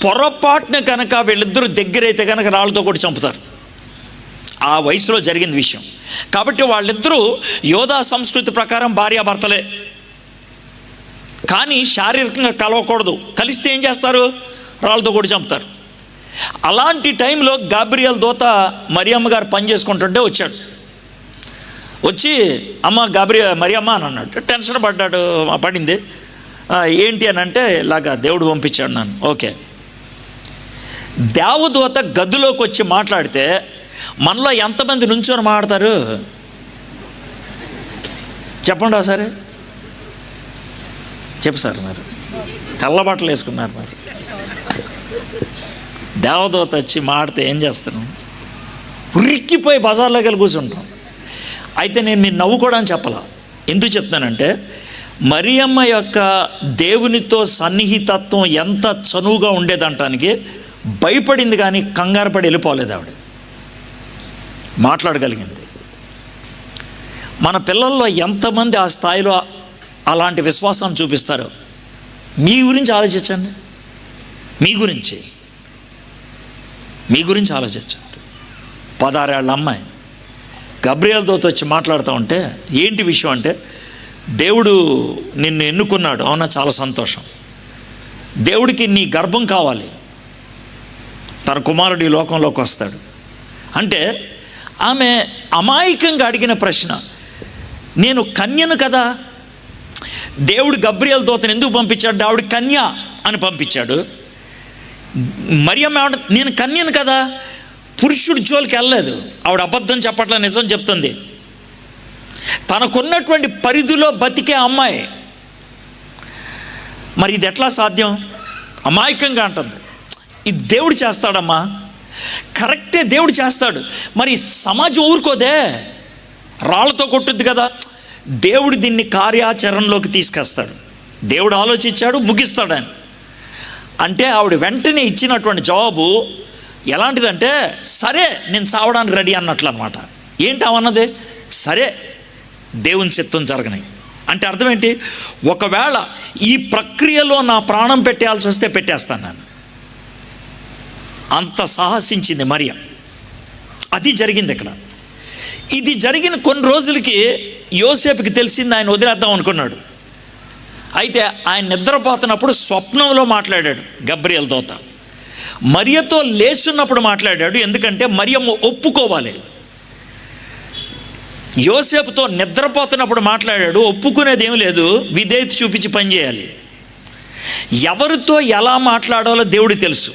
పొరపాటున కనుక వీళ్ళిద్దరూ దగ్గరైతే కనుక రాళ్ళతో కూడా చంపుతారు. ఆ వయసులో జరిగిన విషయం. కాబట్టి వాళ్ళిద్దరూ యోధా సంస్కృతి ప్రకారం భార్యాభర్తలే, కానీ శారీరకంగా కలవకూడదు. కలిస్తే ఏం చేస్తారు? రాళ్ళతో కూడా చంపుతారు. అలాంటి టైంలో గాబ్రియల్ దూత మరియమ్మ గారు పని చేసుకుంటుంటే వచ్చాడు. వచ్చి అమ్మ మరియమ్మ అని అన్నాడు. టెన్షన్ పడింది. ఏంటి అని అంటే, ఇలాగా దేవుడు పంపించాడు నన్ను. ఓకే. దేవదూత గదిలోకి వచ్చి మాట్లాడితే మనలో ఎంతమంది నుంచొని మాట్లాడతారు చెప్పండి ఒకసారి. చెప్పు సార్. మరి తెల్లబట్టలు వేసుకున్నారు. మరి దేవదూత వచ్చి మాడితే ఏం చేస్తున్నాం? ఉరిక్కిపోయి బజార్లోకి వెళ్ళి కూర్చుంటాం. అయితే నేను మీరు నవ్వుకోవడానికి చెప్పాల. ఎందుకు చెప్తానంటే, మరియమ్మ యొక్క దేవునితో సన్నిహితత్వం ఎంత చనువుగా ఉండేదంటానికి భయపడింది, కానీ కంగారు పడి వెళ్ళిపోలేదు. ఆవిడ మాట్లాడగలిగింది. మన పిల్లల్లో ఎంతమంది ఆ స్థాయిలో అలాంటి విశ్వాసాన్ని చూపిస్తారో మీ గురించి ఆలోచించండి. మీ గురించి ఆలోచించండి. 16 ఏళ్ల అమ్మాయి గబ్రియల్తో వచ్చి మాట్లాడుతూ ఉంటే, ఏంటి విషయం అంటే, దేవుడు నిన్ను ఎన్నుకున్నాడు. అవునా, చాలా సంతోషం. దేవుడికి నీ గర్భం కావాలి, తన కుమారుడు ఈ లోకంలోకి వస్తాడు అంటే, ఆమె అమాయకంగా అడిగిన ప్రశ్న, నేను కన్యను కదా, దేవుడు గబ్రియల్ దూతను ఎందుకు పంపించాడు? ఆవిడ కన్య అని పంపించాడు. మరియమ్మ నేను కన్యను కదా, పురుషుడి జోలికి వెళ్ళలేదు. ఆవిడ అబద్ధం చెప్పట్లా, నిజం చెప్తుంది. తనకున్నటువంటి పరిధిలో బతికే అమ్మాయి. మరి ఇది ఎట్లా సాధ్యం? అమాయకంగా అంటుంది. ఇది దేవుడు చేస్తాడమ్మా, కరెక్టే, దేవుడు చేస్తాడు. మరి సమాజం ఊరుకోదే, రాళ్ళతో కొట్టుద్ది కదా. దేవుడు దీన్ని కార్యాచరణలోకి తీసుకొస్తాడు. దేవుడు ఆలోచించాడు, ముగిస్తాడు ఆయన. అంటే ఆవిడ వెంటనే ఇచ్చినటువంటి జవాబు ఎలాంటిదంటే, సరే నేను చావడానికి రెడీ అన్నట్లు అనమాట. ఏంటి అవన్నది? సరే దేవుని చిత్తం జరగని అంటే అర్థం ఏంటి? ఒకవేళ ఈ ప్రక్రియలో నా ప్రాణం పెట్టేయాల్సి వస్తే పెట్టేస్తాను నేను. అంత సాహసించింది మరియ. అది జరిగింది ఇక్కడ. ఇది జరిగిన కొన్ని రోజులకి యోసేపుకి తెలిసింది, ఆయన వదిలేద్దాం అనుకున్నాడు. అయితే ఆయన నిద్రపోతున్నప్పుడు స్వప్నంలో మాట్లాడాడు గబ్రియల్ దూత. మరియతో లేచున్నప్పుడు మాట్లాడాడు. ఎందుకంటే మరియమ్మ ఒప్పుకోవాలి. యోసేపుతో నిద్రపోతున్నప్పుడు మాట్లాడాడు. ఒప్పుకునేది ఏమి లేదు, విధేయత చూపించి పనిచేయాలి. ఎవరితో ఎలా మాట్లాడాలో దేవుడికి తెలుసు.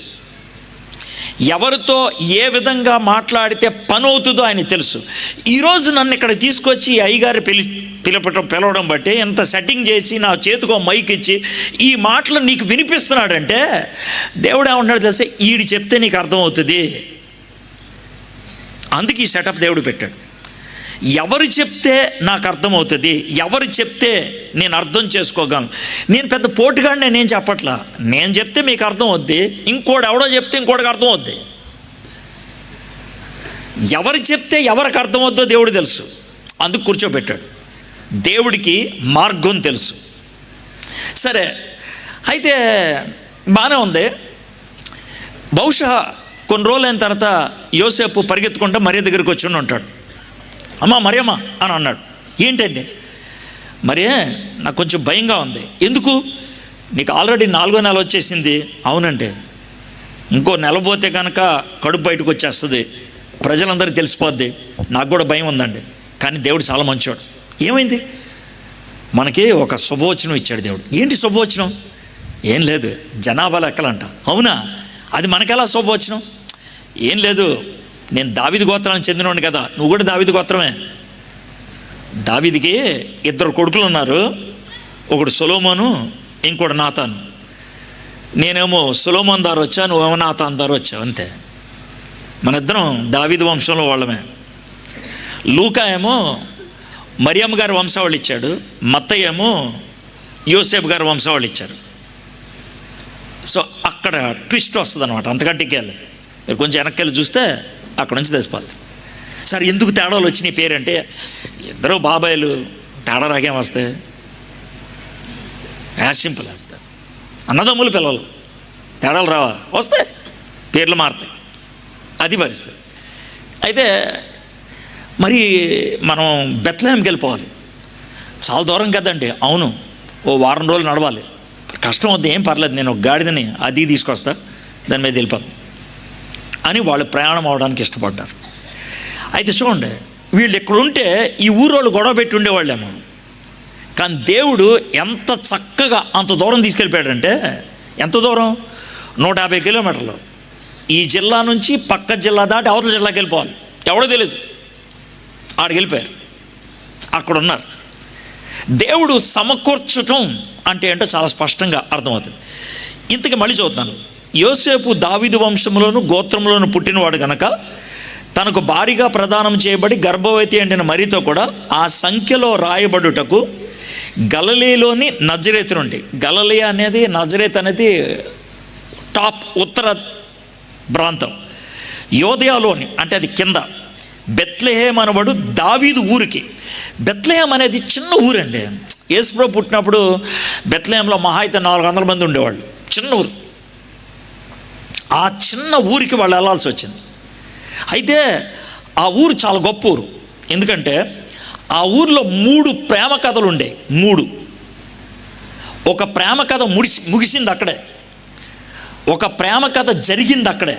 ఎవరితో ఏ విధంగా మాట్లాడితే పని అవుతుందో ఆయన తెలుసు. ఈరోజు నన్ను ఇక్కడ తీసుకొచ్చి అయ్యగారు పిలవడం బట్టి ఎంత సెట్టింగ్ చేసి నా చేతికో మైక్ ఇచ్చి ఈ మాటలు నీకు వినిపిస్తున్నాడంటే దేవుడు ఏమంటాడు తెలిసే, ఈడు చెప్తే నీకు అర్థమవుతుంది. అందుకే ఈ సెటప్ దేవుడు పెట్టాడు. ఎవరు చెప్తే నాకు అర్థమవుతుంది, ఎవరు చెప్తే నేను అర్థం చేసుకోగలను. నేను పెద్ద పోటుగాడిని నేనేం చెప్పట్లా. నేను చెప్తే మీకు అర్థం అవుద్ది, ఇంకోటి ఎవడో చెప్తే ఇంకోటికి అర్థం అవుద్ది. ఎవరు చెప్తే ఎవరికి అర్థమవుద్దో దేవుడు తెలుసు, అందుకు కూర్చోబెట్టాడు. దేవుడికి మార్గం తెలుసు. సరే, అయితే బాగానే ఉంది. బహుశా కొన్ని రోజులైన తర్వాత యోసేపు పరిగెత్తుకుంటూ మరియ దగ్గరికి వచ్చి ఉంటాడు. అమ్మా మరియమ్మ అని అన్నాడు. ఏంటండి? మరే నాకు కొంచెం భయంగా ఉంది. ఎందుకు? నీకు ఆల్రెడీ 4వ నెల వచ్చేసింది. అవునండి, ఇంకో నెల పోతే కనుక కడుపు బయటకు వచ్చేస్తుంది, ప్రజలందరికీ తెలిసిపోద్ది. నాకు కూడా భయం ఉందండి. కానీ దేవుడు చాలా మంచివాడు. ఏమైంది? మనకి ఒక శుభవచనం ఇచ్చాడు దేవుడు. ఏంటి శుభవచనం? ఏం లేదు, జనాభా లెక్కలంట. అవునా? అది మనకెలా శుభవచనం? ఏం లేదు, నేను దావీదు గోత్రానికి చెందినవాడిని కదా, నువ్వు కూడా దావీదు గోత్రమే. దావీదుకి 2 కొడుకులు ఉన్నారు. ఒకడు సొలొమోను, ఇంకోటి నాతాను. నేనేమో సొలొమోన్ దారి వచ్చా, నువ్వేమో నాతాన్ దారి వచ్చావు, అంతే. మన ఇద్దరం దావీదు వంశంలో వాళ్ళమే. లూకా ఏమో మరియమ్మ గారి వంశావళి ఇచ్చాడు, మత్తయ్య ఏమో యోసేపు గారి వంశావళి ఇచ్చారు. సో అక్కడ ట్విస్ట్ వస్తుంది అనమాట. అంతకంటే వెళ్ళి మీరు కొంచెం వెనక్కి వెళ్ళి చూస్తే అక్కడ నుంచి తెలిసిపోద్ది. సరే, ఎందుకు తేడాలు వచ్చినాయి పేరంటే, ఇద్దరు బాబాయిలు, తేడా రాకేం వస్తాయి? యాజ్ సింపుల్ వేస్తాయి. అన్నదమ్ములు పిల్లలు, తేడాలు రావా? వస్తాయి, పేర్లు మారుతాయి. అది పరిస్థితి. అయితే మరి మనం బెత్లెహేంకి వెళ్ళిపోవాలి. చాలా దూరం కదండి. అవును, ఓ వారం రోజులు నడవాలి. కష్టం వద్దు, ఏం పర్లేదు, నేను ఒక గాడిదని అది తీసుకొస్తా, దాని మీద వెళ్ళిపోతాం అని వాళ్ళు ప్రయాణం అవడానికి ఇష్టపడ్డారు. అయితే చూడండి, వీళ్ళు ఎక్కడుంటే ఈ ఊరోళ్ళు గొడవ పెట్టి ఉండేవాళ్ళేమో, కానీ దేవుడు ఎంత చక్కగా అంత దూరం తీసుకెళ్ళిపోయాడంటే, ఎంత దూరం? 150 కిలోమీటర్లు. ఈ జిల్లా నుంచి పక్క జిల్లా దాటి అవతల జిల్లాకి వెళ్ళిపోవాలి. ఎవడో తెలియదు, ఆడికి వెళ్ళిపోయారు. అక్కడ ఉన్నారు. దేవుడు సమకూర్చటం అంటే ఏంటో చాలా స్పష్టంగా అర్థమవుతుంది. ఇంతకీ మళ్ళీ చదువుతాను. యోసేపు దావీదు వంశంలోను గోత్రంలోను పుట్టినవాడు కనుక తనకు భారీగా ప్రదానం చేయబడి గర్భవతి అంటిన మరితో కూడా ఆ సంఖ్యలో రాయబడుటకు గలిలయలోని నజరేతు నుండి, గలిలయ అనేది నజరేత్ అనేది టాప్ ఉత్తర ప్రాంతం, యోదయలోని అంటే అది కింద, బెత్లెహేం అనబడు దావీదు ఊరికి. బెత్లెహేం అనేది చిన్న ఊరండి. యేసుప్రభు పుట్టినప్పుడు బెత్లెహేంలో మహా అయితే 400 మంది ఉండేవాళ్ళు, చిన్న ఊరు. ఆ చిన్న ఊరికి వాళ్ళు వెళ్ళాల్సి వచ్చింది. అయితే ఆ ఊరు చాలా గొప్ప ఊరు. ఎందుకంటే ఆ ఊరిలో 3 ప్రేమ కథలు ఉండేవి. 3. ఒక ప్రేమ కథ ముగిసింది అక్కడే, ఒక ప్రేమ కథ జరిగింది అక్కడే,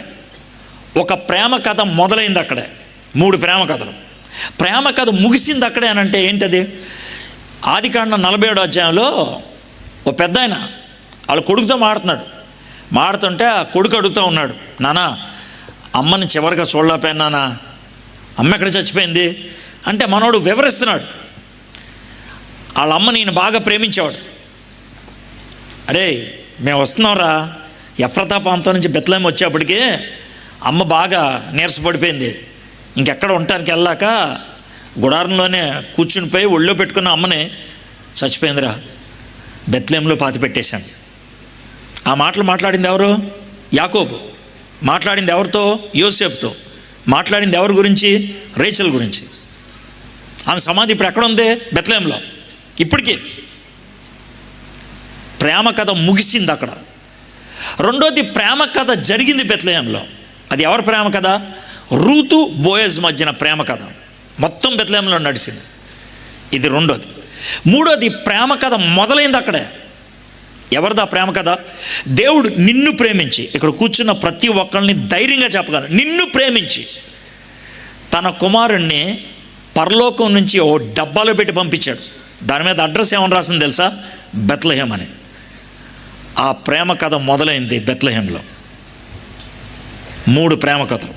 ఒక ప్రేమ కథ మొదలైంది అక్కడే. 3 ప్రేమ కథలు. ప్రేమ కథ ముగిసింది అక్కడే అని అంటే ఏంటది? ఆదికాండం 47వ అధ్యాయంలో ఓ పెద్ద ఆయన వాళ్ళ కొడుకుతో మాడుతుంటే ఆ కొడుకు అడుగుతూ ఉన్నాడు, నానా అమ్మని చివరిగా చూడలేకపోయాను నానా, అమ్మ ఎక్కడ చచ్చిపోయింది అంటే మనోడు వివరిస్తున్నాడు. వాళ్ళ అమ్మని ఈయన బాగా ప్రేమించేవాడు. అరే మేము వస్తున్నాంరా, ఎఫ్రతా ప్రాంతం నుంచి బెత్లెహేం వచ్చేప్పటికి అమ్మ బాగా నీరసపడిపోయింది, ఇంకెక్కడ ఉండటానికి వెళ్ళాక గుడారంలోనే కూర్చునిపోయి ఒళ్ళో పెట్టుకున్న అమ్మని చచ్చిపోయిందిరా, బెత్లెహేంలో పాతి పెట్టేశాను. ఆ మాటలు మాట్లాడింది ఎవరు? యాకోబు. మాట్లాడింది ఎవరితో? యోసేపుతో. మాట్లాడింది ఎవరి గురించి? రేచల్ గురించి. ఆమె సమాధి ఇప్పుడు ఎక్కడ ఉంది? బెత్లెహేంలో. ఇప్పటికీ ప్రేమ కథ ముగిసింది అక్కడ. రెండోది ప్రేమ కథ జరిగింది బెత్లెహేంలో. అది ఎవరి ప్రేమ కథ? రూతు బోయజ్ మధ్యన ప్రేమ కథ మొత్తం బెత్లెహేంలో నడిచింది. ఇది రెండోది. మూడోది ప్రేమ కథ మొదలైంది అక్కడే. ఎవరిదా ప్రేమ కథ? దేవుడు నిన్ను ప్రేమించి, ఇక్కడ కూర్చున్న ప్రతి ఒక్కరిని ధైర్యంగా చెప్పగలరు, నిన్ను ప్రేమించి తన కుమారుణ్ణి పరలోకం నుంచి ఓ డబ్బాలో పెట్టి పంపించాడు. దాని మీద అడ్రస్ ఏమని రాసింది తెలుసా? బెత్లెహేం అని. ఆ ప్రేమ కథ మొదలైంది బెత్లెహేంలో. 3 ప్రేమ కథలు.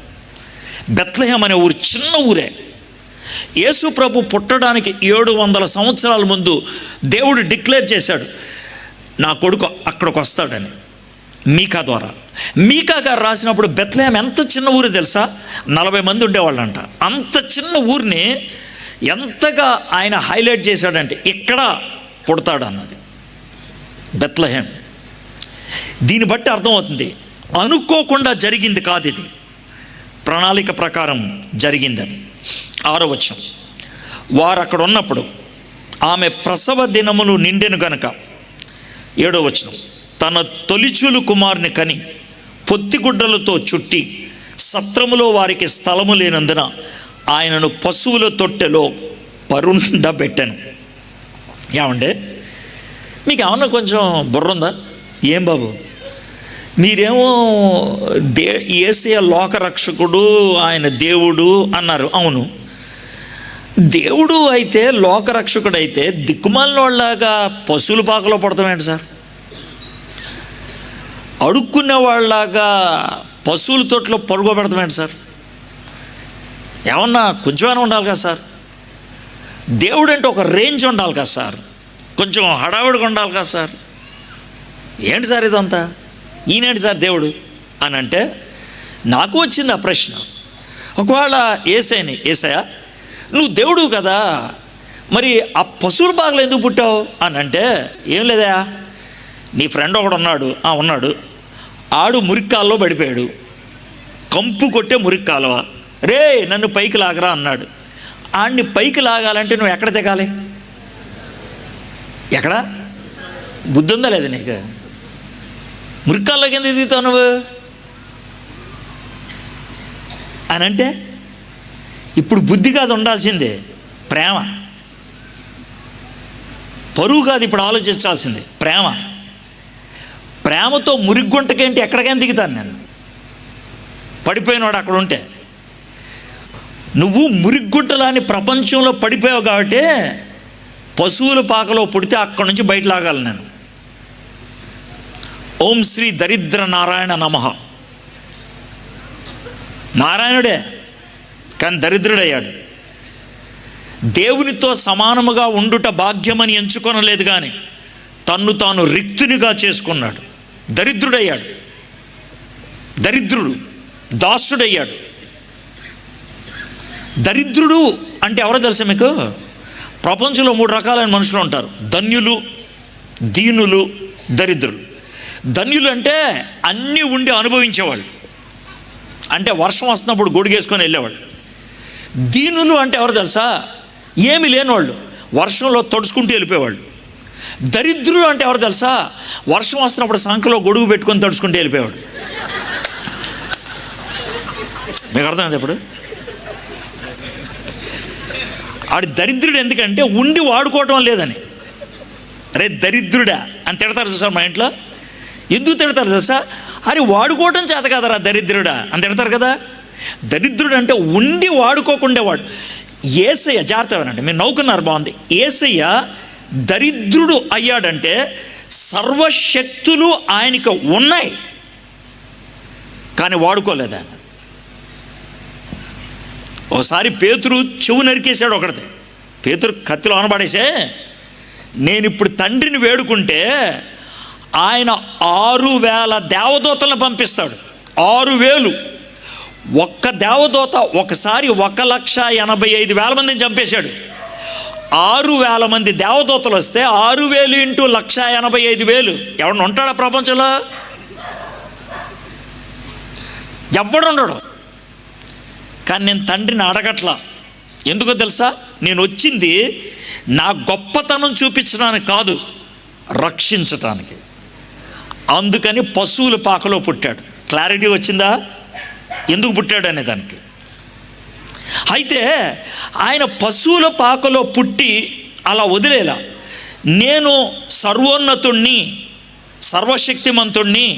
బెత్లెహేం అనే ఊరు చిన్న ఊరే. యేసు ప్రభు పుట్టడానికి 700 సంవత్సరాల ముందు దేవుడు డిక్లేర్ చేశాడు, నా కొడుకు అక్కడికి వస్తాడని, మీకా ద్వారా. మీకా గారు రాసినప్పుడు బెత్లెహేం ఎంత చిన్న ఊరు తెలుసా? 40 మంది ఉండేవాళ్ళంట. అంత చిన్న ఊరిని ఎంతగా ఆయన హైలైట్ చేశాడంటే ఇక్కడ పుడతాడు అన్నది బెత్లెహేం. దీన్ని బట్టి అర్థమవుతుంది అనుకోకుండా జరిగింది కాదు, ఇది ప్రణాళిక ప్రకారం జరిగిందని. 6వ వచనం, వారు అక్కడ ఉన్నప్పుడు ఆమె ప్రసవ దినములు నిండెను గనక. 7వ వచనం, తన తొలిచూలు కుమారుని కని పొత్తిగుడ్డలతో చుట్టి సత్రములో వారికి స్థలము లేనందున ఆయనను పశువుల తొట్టెలో పరుండబెట్టాను. ఏమంటే మీకు ఏమన్నా కొంచెం బుర్ర ఉందా? ఏం బాబు మీరేమో యేసయ్య లోకరక్షకుడు, ఆయన దేవుడు అన్నారు. అవును, దేవుడు అయితే, లోకరక్షకుడు అయితే దిక్కుమాలిన వాళ్ళలాగా పశువుల పాకలో పడతామేంటి సార్? అడుక్కునే వాళ్ళలాగా పశువుల తోటలో పడుకోబెడతామేంటి సార్? ఏమన్నా కొంచెమైనా ఉండాలి కదా సార్? దేవుడు అంటే ఒక రేంజ్ ఉండాలి కదా సార్, కొంచెం హడావుడిగా ఉండాలి కదా సార్. ఏంటి సార్ ఇదంతా? ఈయనేంటి సార్ దేవుడు అని అంటే నాకు వచ్చింది ఆ ప్రశ్న. ఒకవేళ యేసయ్య నువ్వు దేవుడు కదా, మరి ఆ పశువుల బాగలో ఎందుకు పుట్టావు అని అంటే, ఏం లేదా, నీ ఫ్రెండ్ ఒకడు ఉన్నాడు, ఆడు మురిక్కాల్లో పడిపోయాడు, కంపు కొట్టే మురిక్కాలవా, రే నన్ను పైకి లాగరా అన్నాడు. ఆడిని పైకి లాగాలంటే నువ్వు ఎక్కడ దిగాలి? ఎక్కడ? బుద్ధి ఉందా లేదా నీకు? మురిక్కాల్లోకి ఎందుకు దిగుతావు నువ్వు అని అంటే, ఇప్పుడు బుద్ధి కాదు ఉండాల్సిందే, ప్రేమ. పరువు కాదు ఇప్పుడు ఆలోచించాల్సింది, ప్రేమ. ప్రేమతో మురిగ్గుంటకేంటి ఎక్కడికైనా దిగుతాను నేను, పడిపోయినవాడు అక్కడ ఉంటే. నువ్వు మురిగ్గుంటలాని ప్రపంచంలో పడిపోయావు కాబట్టి పశువుల పాకలో పుడితే అక్కడి నుంచి బయట లాగాలి నేను. ఓం శ్రీ దరిద్ర నారాయణ నమః. నారాయణుడే కానీ దరిద్రుడయ్యాడు. దేవునితో సమానముగా ఉండుట భాగ్యమని ఎంచుకొనలేదు కానీ తన్ను తాను రిక్తునిగా చేసుకున్నాడు. దరిద్రుడయ్యాడు, దరిద్రుడు దాసుడయ్యాడు. దరిద్రుడు అంటే ఎవరో తెలుసా మీకు? ప్రపంచంలో 3 రకాలైన మనుషులు ఉంటారు: ధన్యులు, దీనులు, దరిద్రులు. ధన్యులు అంటే అన్నీ ఉండి అనుభవించేవాళ్ళు, అంటే వర్షం వస్తున్నప్పుడు గొడుగేసుకొని వెళ్ళేవాళ్ళు. దీనులు అంటే ఎవరు తెలుసా? ఏమి లేనివాళ్ళు, వర్షంలో తడుచుకుంటూ వెళ్ళిపోయేవాళ్ళు. దరిద్రులు అంటే ఎవరు తెలుసా? వర్షం వస్తున్నప్పుడు సంఖలో గొడుగు పెట్టుకొని తడుచుకుంటూ వెళ్ళిపోయేవాడు. మీకు అర్థమైంది? ఇప్పుడు ఆడి దరిద్రుడు ఎందుకంటే ఉండి వాడుకోవటం లేదని. అరే దరిద్రుడా అని తిడతారు చూసారు మా ఇంట్లో. ఎందుకు తిడతారు తెలుసా? అరే వాడుకోవటం చేత కదరా దరిద్రుడా అని తిడతారు కదా. దరిద్రుడు అంటే ఉండి వాడుకోకుండేవాడు. యేసయ్య, జాగ్రత్త వినండి, మీరు నవ్వుకున్నారు, బాగుంది. యేసయ్య దరిద్రుడు అయ్యాడంటే సర్వశక్తులు ఆయనకు ఉన్నాయి, కానీ వాడుకోలేదు ఆయన. ఒకసారి పేతురు చెవు నరికేశాడు ఒకటిది. పేతురు కత్తిలో అనబడేసే, నేను ఇప్పుడు తండ్రిని వేడుకుంటే ఆయన 6,000 దేవదూతలను పంపిస్తాడు. 6,000. ఒక్క దేవదూత ఒకసారి 1,85,000 మందిని చంపేశాడు. 6,000 మంది దేవదూతలు వస్తే 6,000 ఇంటూ 1,85,000 ఎవడన్నా ఉంటాడా ప్రపంచంలో? ఎవడుండడు. కానీ నేను తండ్రిని అడగట్లా. ఎందుకో తెలుసా? నేను వచ్చింది నా గొప్పతనం చూపించడానికి కాదు, రక్షించటానికి. అందుకని పశువుల పాకలో పుట్టాడు. క్లారిటీ వచ్చిందా ఎందుకు పుట్టాడు అనే దానికి? అయితే ఆయన పశువుల పాకలో పుట్టి అలా వదిలేలా, నేను సర్వోన్నతుణ్ణి, సర్వశక్తిమంతుణ్ణి,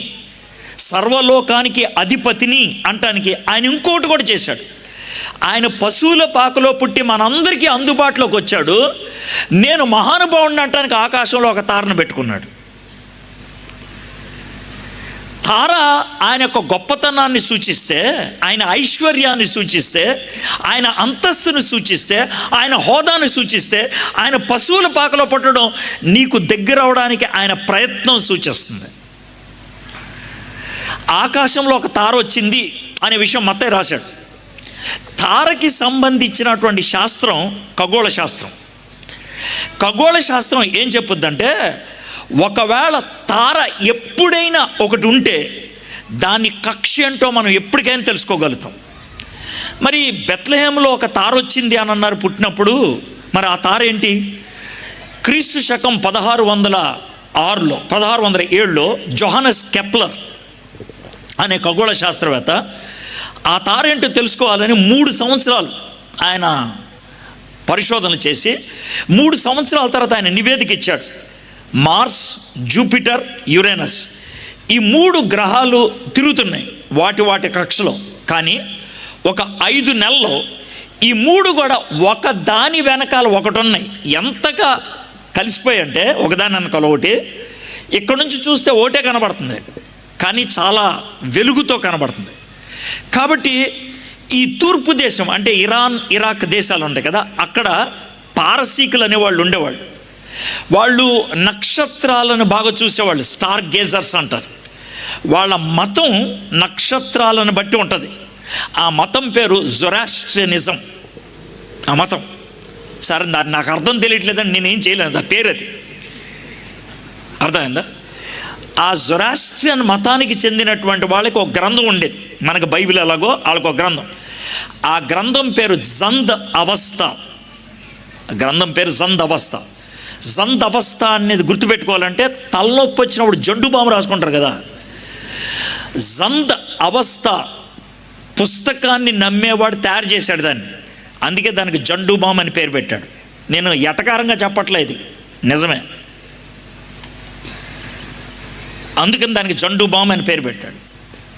సర్వలోకానికి అధిపతిని అంటానికి ఆయన ఇంకోటి కూడా చేశాడు. ఆయన పశువుల పాకలో పుట్టి మనందరికీ అందుబాటులోకి వచ్చాడు. నేను మహానుభావుడిని అంటానికి ఆకాశంలో ఒక తారను పెట్టుకున్నాడు. తార ఆయన యొక్క గొప్పతనాన్ని సూచిస్తే, ఆయన ఐశ్వర్యాన్ని సూచిస్తే, ఆయన అంతస్తుని సూచిస్తే, ఆయన హోదాను సూచిస్తే, ఆయన పశువుల పాకలో పుట్టడం నీకు దగ్గర అవడానికి ఆయన ప్రయత్నం సూచిస్తుంది. ఆకాశంలో ఒక తార వచ్చింది అనే విషయం మత్తయి రాశాడు. తారకి సంబంధించినటువంటి శాస్త్రం ఖగోళ శాస్త్రం. ఖగోళ శాస్త్రం ఏం చెప్పుద్దంటే, ఒకవేళ తార ఎప్పుడైనా ఒకటి ఉంటే దాని కక్ష ఏంటో మనం ఎప్పటికైనా తెలుసుకోగలుగుతాం. మరి బెత్లెహేంలో ఒక తార వచ్చింది అని అన్నారు పుట్టినప్పుడు. మరి ఆ తార ఏంటి? క్రీస్తు శకం 1607లో జోహానస్ కెప్లర్ అనే ఖగోళ శాస్త్రవేత్త ఆ తార ఏంటో తెలుసుకోవాలని 3 సంవత్సరాలు ఆయన పరిశోధనలు చేసి 3 సంవత్సరాల తర్వాత ఆయన నివేదిక ఇచ్చాడు. మార్స్, జూపిటర్, యురేనస్ ఈ 3 గ్రహాలు తిరుగుతున్నాయి వాటి కక్షలో. కానీ ఒక 5 నెలల్లో ఈ 3 కూడా ఒక దాని వెనకాల ఒకటి ఉన్నాయి. ఎంతగా కలిసిపోయంటే ఒకదాని వెనకాల ఒకటి. ఇక్కడ నుంచి చూస్తే ఒకటే కనబడుతుంది, కానీ చాలా వెలుగుతో కనబడుతుంది. కాబట్టి ఈ తూర్పు దేశం అంటే ఇరాన్, ఇరాక్ దేశాలు ఉంటాయి కదా, అక్కడ పారసీకులు అనేవాళ్ళు ఉండేవాళ్ళు. వాళ్ళు నక్షత్రాలను బాగా చూసేవాళ్ళు, స్టార్ గేజర్స్ అంటారు. వాళ్ళ మతం నక్షత్రాలను బట్టి ఉంటుంది. ఆ మతం పేరు జొరాస్ట్రియనిజం. ఆ మతం సరే నాకు అర్థం తెలియట్లేదని నేనేం చేయలేదు, ఆ పేరు అది. అర్థమైందా? ఆ జొరాస్ట్రియన్ మతానికి చెందినటువంటి వాళ్ళకి ఒక గ్రంథం ఉండేది. మనకు బైబిల్ ఎలాగో వాళ్ళకు ఒక గ్రంథం. ఆ గ్రంథం పేరు జంద్ అవస్థ. గ్రంథం పేరు జంద్ అవస్థ. జంద్ అవస్థ అనేది గుర్తుపెట్టుకోవాలంటే తలనొప్పి వచ్చినప్పుడు జండు బాము రాసుకుంటారు కదా. జంద్ అవస్థ పుస్తకాన్ని నమ్మేవాడు తయారు చేశాడు దాన్ని. అందుకే దానికి జండు బామ్ అని పేరు పెట్టాడు. నేను ఎటకారంగా చెప్పట్లేదు, నిజమే. అందుకని దానికి జండు బామ్ అని పేరు పెట్టాడు.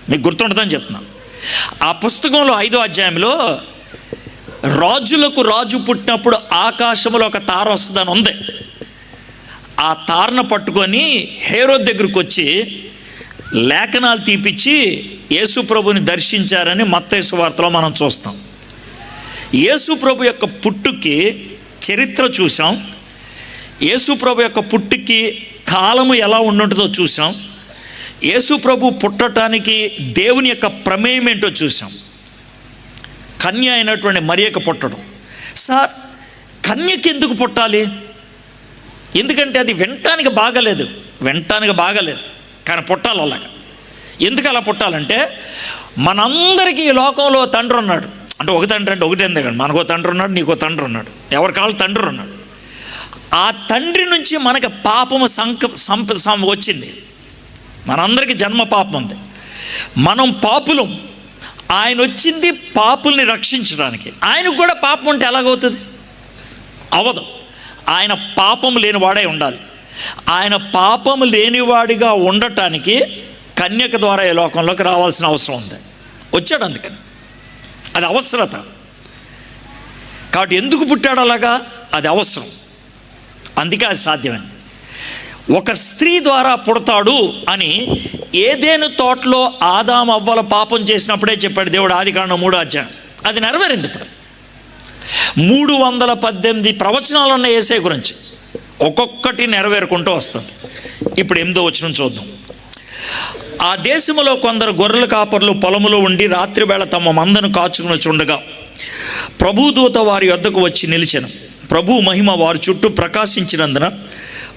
మీకు గుర్తుండదని చెప్తున్నాను. ఆ పుస్తకంలో 5వ అధ్యాయంలో రాజులకు రాజు పుట్టినప్పుడు ఆకాశంలో ఒక తార వస్తుందని ఉంది. ఆ తారను పట్టుకొని హేరోదు దగ్గరకు వచ్చి లేఖనాలు తీపిచ్చి యేసు ప్రభుని దర్శించారని మత్తయి సువార్తలో మనం చూస్తాం. యేసు ప్రభు యొక్క పుట్టుకి చరిత్ర చూసాం. యేసు ప్రభు యొక్క పుట్టుకి కాలము ఎలా ఉంటుందో చూసాం. యేసు ప్రభు పుట్టడానికి దేవుని యొక్క ప్రమేయం ఏంటో చూసాం. కన్య అయినటువంటి మరియకు పుట్టడం. సార్, కన్యకి ఎందుకు పుట్టాలి? ఎందుకంటే అది వినటానికి బాగలేదు, కానీ పుట్టాలి అలాగా. ఎందుకు అలా పుట్టాలంటే, మనందరికీ ఈ లోకంలో తండ్రి ఉన్నాడు. అంటే ఒక తండ్రి అంటే ఒకటే కానీ మనకో తండ్రి ఉన్నాడు, నీకో తండ్రి ఉన్నాడు, ఎవరి కాళ్ళు తండ్రి ఉన్నాడు. ఆ తండ్రి నుంచి మనకి పాపము వచ్చింది. మనందరికీ జన్మ పాపం ఉంది, మనం పాపులం. ఆయన వచ్చింది పాపుల్ని రక్షించడానికి. ఆయనకు కూడా పాపం ఉంటే ఎలాగవుతుంది? అవదు. ఆయన పాపము లేనివాడై ఉండాలి. ఆయన పాపము లేనివాడిగా ఉండటానికి కన్యక ద్వారా ఈ లోకంలోకి రావాల్సిన అవసరం ఉంది. వచ్చాడు, అందుకని అది అవసరత. కాబట్టి ఎందుకు పుట్టాడు అలాగా? అది అవసరం, అందుకే అది సాధ్యమైంది. ఒక స్త్రీ ద్వారా పుడతాడు అని ఏదెను తోటలో ఆదాము అవ్వల పాపం చేసినప్పుడే చెప్పాడు దేవుడు, ఆదికాండం 3వ అధ్యాయం. అది నెరవేరింది. ఇప్పుడు 318 ప్రవచనాలు ఉన్న యేసయ్య గురించి, ఒక్కొక్కటి నెరవేరుకుంటూ వస్తుంది. ఇప్పుడు 8వ వచనం చూద్దాం. ఆ దేశంలో కొందరు గొర్రెల కాపర్లు పొలములో ఉండి రాత్రి వేళ తమ మందను కాచుకుని చుండగా ప్రభుదూత వారి యొద్దకు వచ్చి నిలిచెను. ప్రభు మహిమ వారి చుట్టూ ప్రకాశించినందున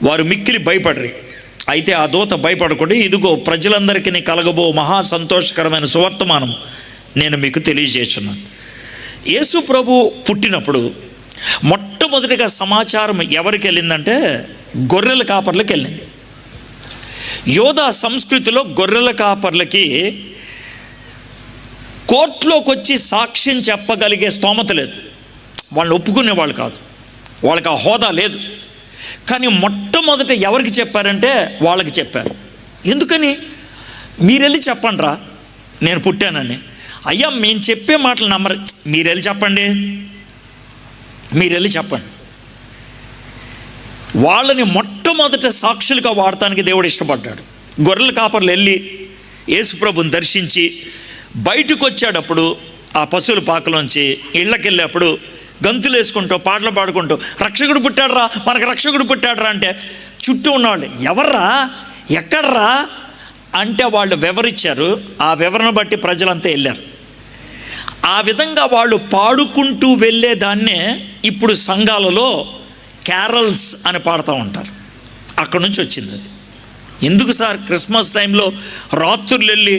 వారు మిక్కిలి భయపడరి. అయితే ఆ దూత భయపడకుండా, ఇదిగో ప్రజలందరికీ కలగబో మహా సంతోషకరమైన సువర్తమానం నేను మీకు తెలియజేస్తున్నాను. యేసు ప్రభు పుట్టినప్పుడు మొట్టమొదటిగా సమాచారం ఎవరికి వెళ్ళిందంటే గొర్రెల కాపర్లకు వెళ్ళింది. యోధా సంస్కృతిలో గొర్రెల కాపర్లకి కోర్టులోకి వచ్చి సాక్ష్యం చెప్పగలిగే స్తోమత లేదు, వాళ్ళని ఒప్పుకునేవాళ్ళు కాదు, వాళ్ళకి ఆ హోదా లేదు. కానీ మొట్టమొదట ఎవరికి చెప్పారంటే వాళ్ళకి చెప్పారు. ఎందుకని? మీరెళ్ళి చెప్పండి రా నేను పుట్టానని. అయ్యా మేము చెప్పే మాటలు నమ్మరు, మీరెళ్ళి చెప్పండి. వాళ్ళని మొట్టమొదట సాక్షులుగా వాడటానికి దేవుడు ఇష్టపడ్డాడు. గొర్రెల కాపర్లు వెళ్ళి యేసుప్రభుని దర్శించి బయటకు వచ్చేటప్పుడు ఆ పశువుల పాకలోంచి ఇళ్ళకి వెళ్ళేప్పుడు గంతులు వేసుకుంటూ పాటలు పాడుకుంటూ రక్షకుడు పుట్టాడురా, మనకు రక్షకుడు పుట్టాడురా అంటే చుట్టూ ఉన్నవాళ్ళు ఎవర్రా, ఎక్కడ్రా అంటే వాళ్ళు వివరించారు. ఆ వివరణ బట్టి ప్రజలంతా వెళ్ళారు. ఆ విధంగా వాళ్ళు పాడుకుంటూ వెళ్ళేదాన్నే ఇప్పుడు సంఘాలలో క్యారల్స్ అని పాడుతూ ఉంటారు. అక్కడ నుంచి వచ్చింది అది. ఎందుకు సార్ క్రిస్మస్ టైంలో రాత్రులు వెళ్ళి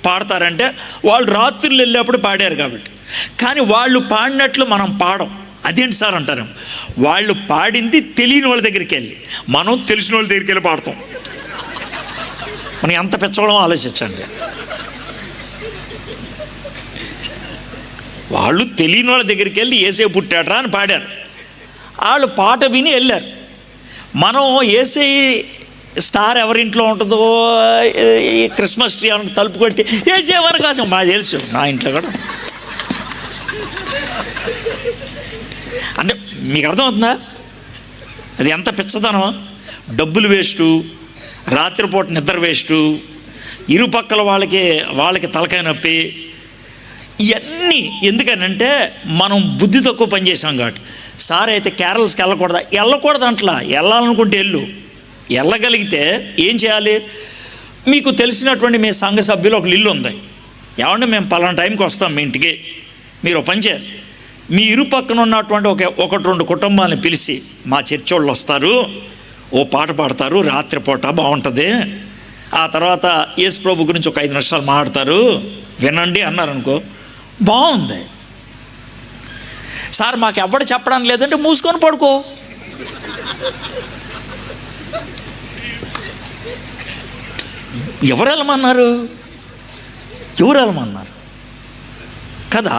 పాడతారంటే వాళ్ళు రాత్రులు వెళ్ళేప్పుడు పాడారు కాబట్టి. కానీ వాళ్ళు పాడినట్లు మనం పాడం. అదేంటి సార్ అంటారు. వాళ్ళు పాడింది తెలియని వాళ్ళ దగ్గరికి వెళ్ళి, మనం తెలిసిన వాళ్ళ దగ్గరికి వెళ్ళి పాడతాం. మనం ఎంత పెంచడం ఆలోచించండి. వాళ్ళు తెలియని వాళ్ళ దగ్గరికి వెళ్ళి యేసయ్య పుట్టాడరా అని పాడారు. వాళ్ళు పాట విని వెళ్ళారు. మనం యేసయ్య స్టార్ ఎవరింట్లో ఉంటుందో ఈ క్రిస్మస్ ట్రీ అని తలుపు కొట్టి యేసయ్య వరకు కోసం మాకు తెలుసు, నా ఇంట్లో కూడా. అంటే మీకు అర్థమవుతుందా అది ఎంత పిచ్చదనం? డబ్బులు వేస్టు, రాత్రిపూట నిద్ర వేస్టు, ఇరుపక్కల వాళ్ళకి తలకాయ నొప్పి. ఇవన్నీ ఎందుకనంటే మనం బుద్ధి తక్కువ పనిచేసాం కాబట్టి. సార్ అయితే క్యారల్స్కి వెళ్ళకూడదు అంట్లా. వెళ్ళాలనుకుంటే వెళ్ళగలిగితే ఏం చేయాలి? మీకు తెలిసినటువంటి మీ సంఘ సభ్యులు ఒక ఇల్లు ఉంది, ఏమంటే మేము పలానా టైంకి వస్తాం మీ ఇంటికి, మీరు పని చేయాలి. మీ ఇరుపక్కన ఉన్నటువంటి 1-2 కుటుంబాలను పిలిచి మా చర్చి వాళ్ళు వస్తారు, ఓ పాట పాడతారు, రాత్రిపూట బాగుంటుంది, ఆ తర్వాత యేసు ప్రభు గురించి ఒక 5 నిమిషాలు మాట్లాడతారు, వినండి అన్నారనుకో, బాగుంది. సార్ మాకు ఎవడు చెప్పడం లేదంటే మూసుకొని పడుకో. ఎవరు వెళ్ళమన్నారు కదా?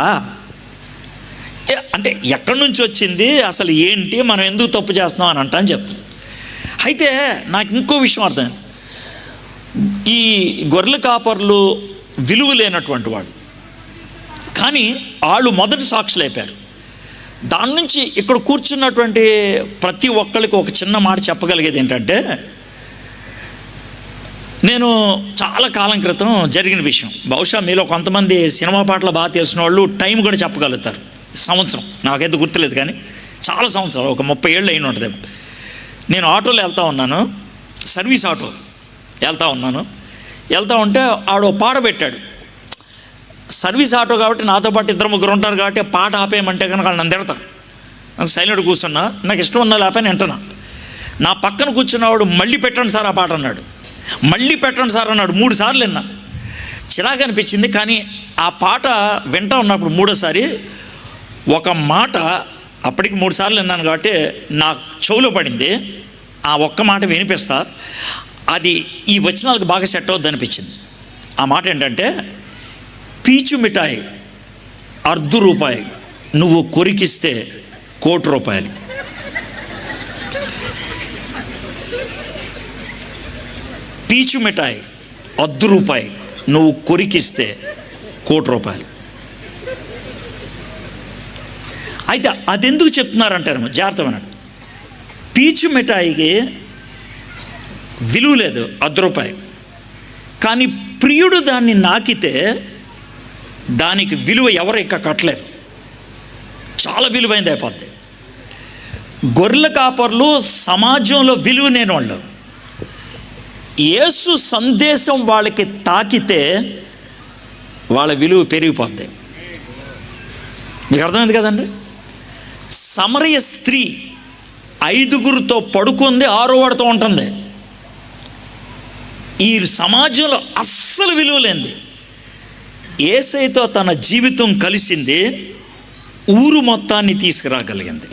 అంటే ఎక్కడి నుంచి వచ్చింది అసలు ఏంటి, మనం ఎందుకు తప్పు చేస్తున్నాం అని అని చెప్తాను. అయితే నాకు ఇంకో విషయం అర్థమైంది. ఈ గొర్రెల కాపర్లు విలువ లేనటువంటి వాడు, కానీ వాళ్ళు మొదటి సాక్షులు అయిపోయారు. దాని నుంచి ఇక్కడ కూర్చున్నటువంటి ప్రతి ఒక్కరికి ఒక చిన్న మాట చెప్పగలిగేది ఏంటంటే, నేను చాలా కాలం క్రితం జరిగిన విషయం. బహుశా మీలో కొంతమంది సినిమా పాటలు బాగా తెలిసిన వాళ్ళు టైం కూడా చెప్పగలుగుతారు. సంవత్సరం నాకైతే గుర్తులేదు, కానీ చాలా సంవత్సరాలు, ఒక 30 ఏళ్ళు అయిన ఉంటుంది. నేను ఆటోలో వెళ్తూ ఉన్నాను, సర్వీస్ ఆటో వెళ్తూ ఉంటే ఆడో పాట పెట్టాడు. సర్వీస్ ఆటో కాబట్టి నాతో పాటు 2-3 ఉంటారు కాబట్టి పాట ఆపేయమంటే కనుక వాళ్ళు నన్ను తిడతారు. సైలెంట్ కూర్చున్నా, నాకు ఇష్టం ఉన్నా లేకపోయినా వింటున్నా. నా పక్కన కూర్చున్నవాడు మళ్ళీ పెట్టండి సార్ ఆ పాట అన్నాడు, మళ్ళీ పెట్టండి సార్ అన్నాడు. 3 సార్లు విన్నా. చిరాగా అనిపించింది. కానీ ఆ పాట వింటా ఉన్నప్పుడు మూడోసారి ఒక మాట, అప్పటికి 3 సార్లు విన్నాను కాబట్టి నా చెవులో పడింది. ఆ ఒక్క మాట వినిపిస్తా, అది ఈ వచనాలకు బాగా సెట్ అవుద్ది అనిపించింది. ఆ మాట ఏంటంటే, పీచు మిఠాయి ₹1/2 నువ్వు కొరికిస్తే ₹1,00,00,000. పీచు మిఠాయి ₹1/2 నువ్వు కొరికిస్తే ₹1,00,00,000. అయితే అదెందుకు చెప్తున్నారంటారు జాగ్రత్త అన్నాడు. పీచు మిఠాయికి విలువ లేదు, ₹1/2. కానీ ప్రియుడు దాన్ని నాకితే దానికి విలువ ఎవరు ఇంకా కట్టలేరు, చాలా విలువైంది అయిపోద్ది. గొర్రెల కాపర్లు సమాజంలో విలువ లేని వాళ్ళు. యేసు సందేశం వాళ్ళకి తాకితే వాళ్ళ విలువ పెరిగిపోద్ది. మీకు అర్థమైంది కదండి. సమరయ స్త్రీ 5గురితో పడుకుంది, 6వ వాడితో ఉంటుంది. ఈ సమాజంలో అస్సలు విలువ లేనిది యేసయ్యతో తన జీవితం కలిసింది, ఊరు మొత్తాన్ని తీసుకురాగలిగింది.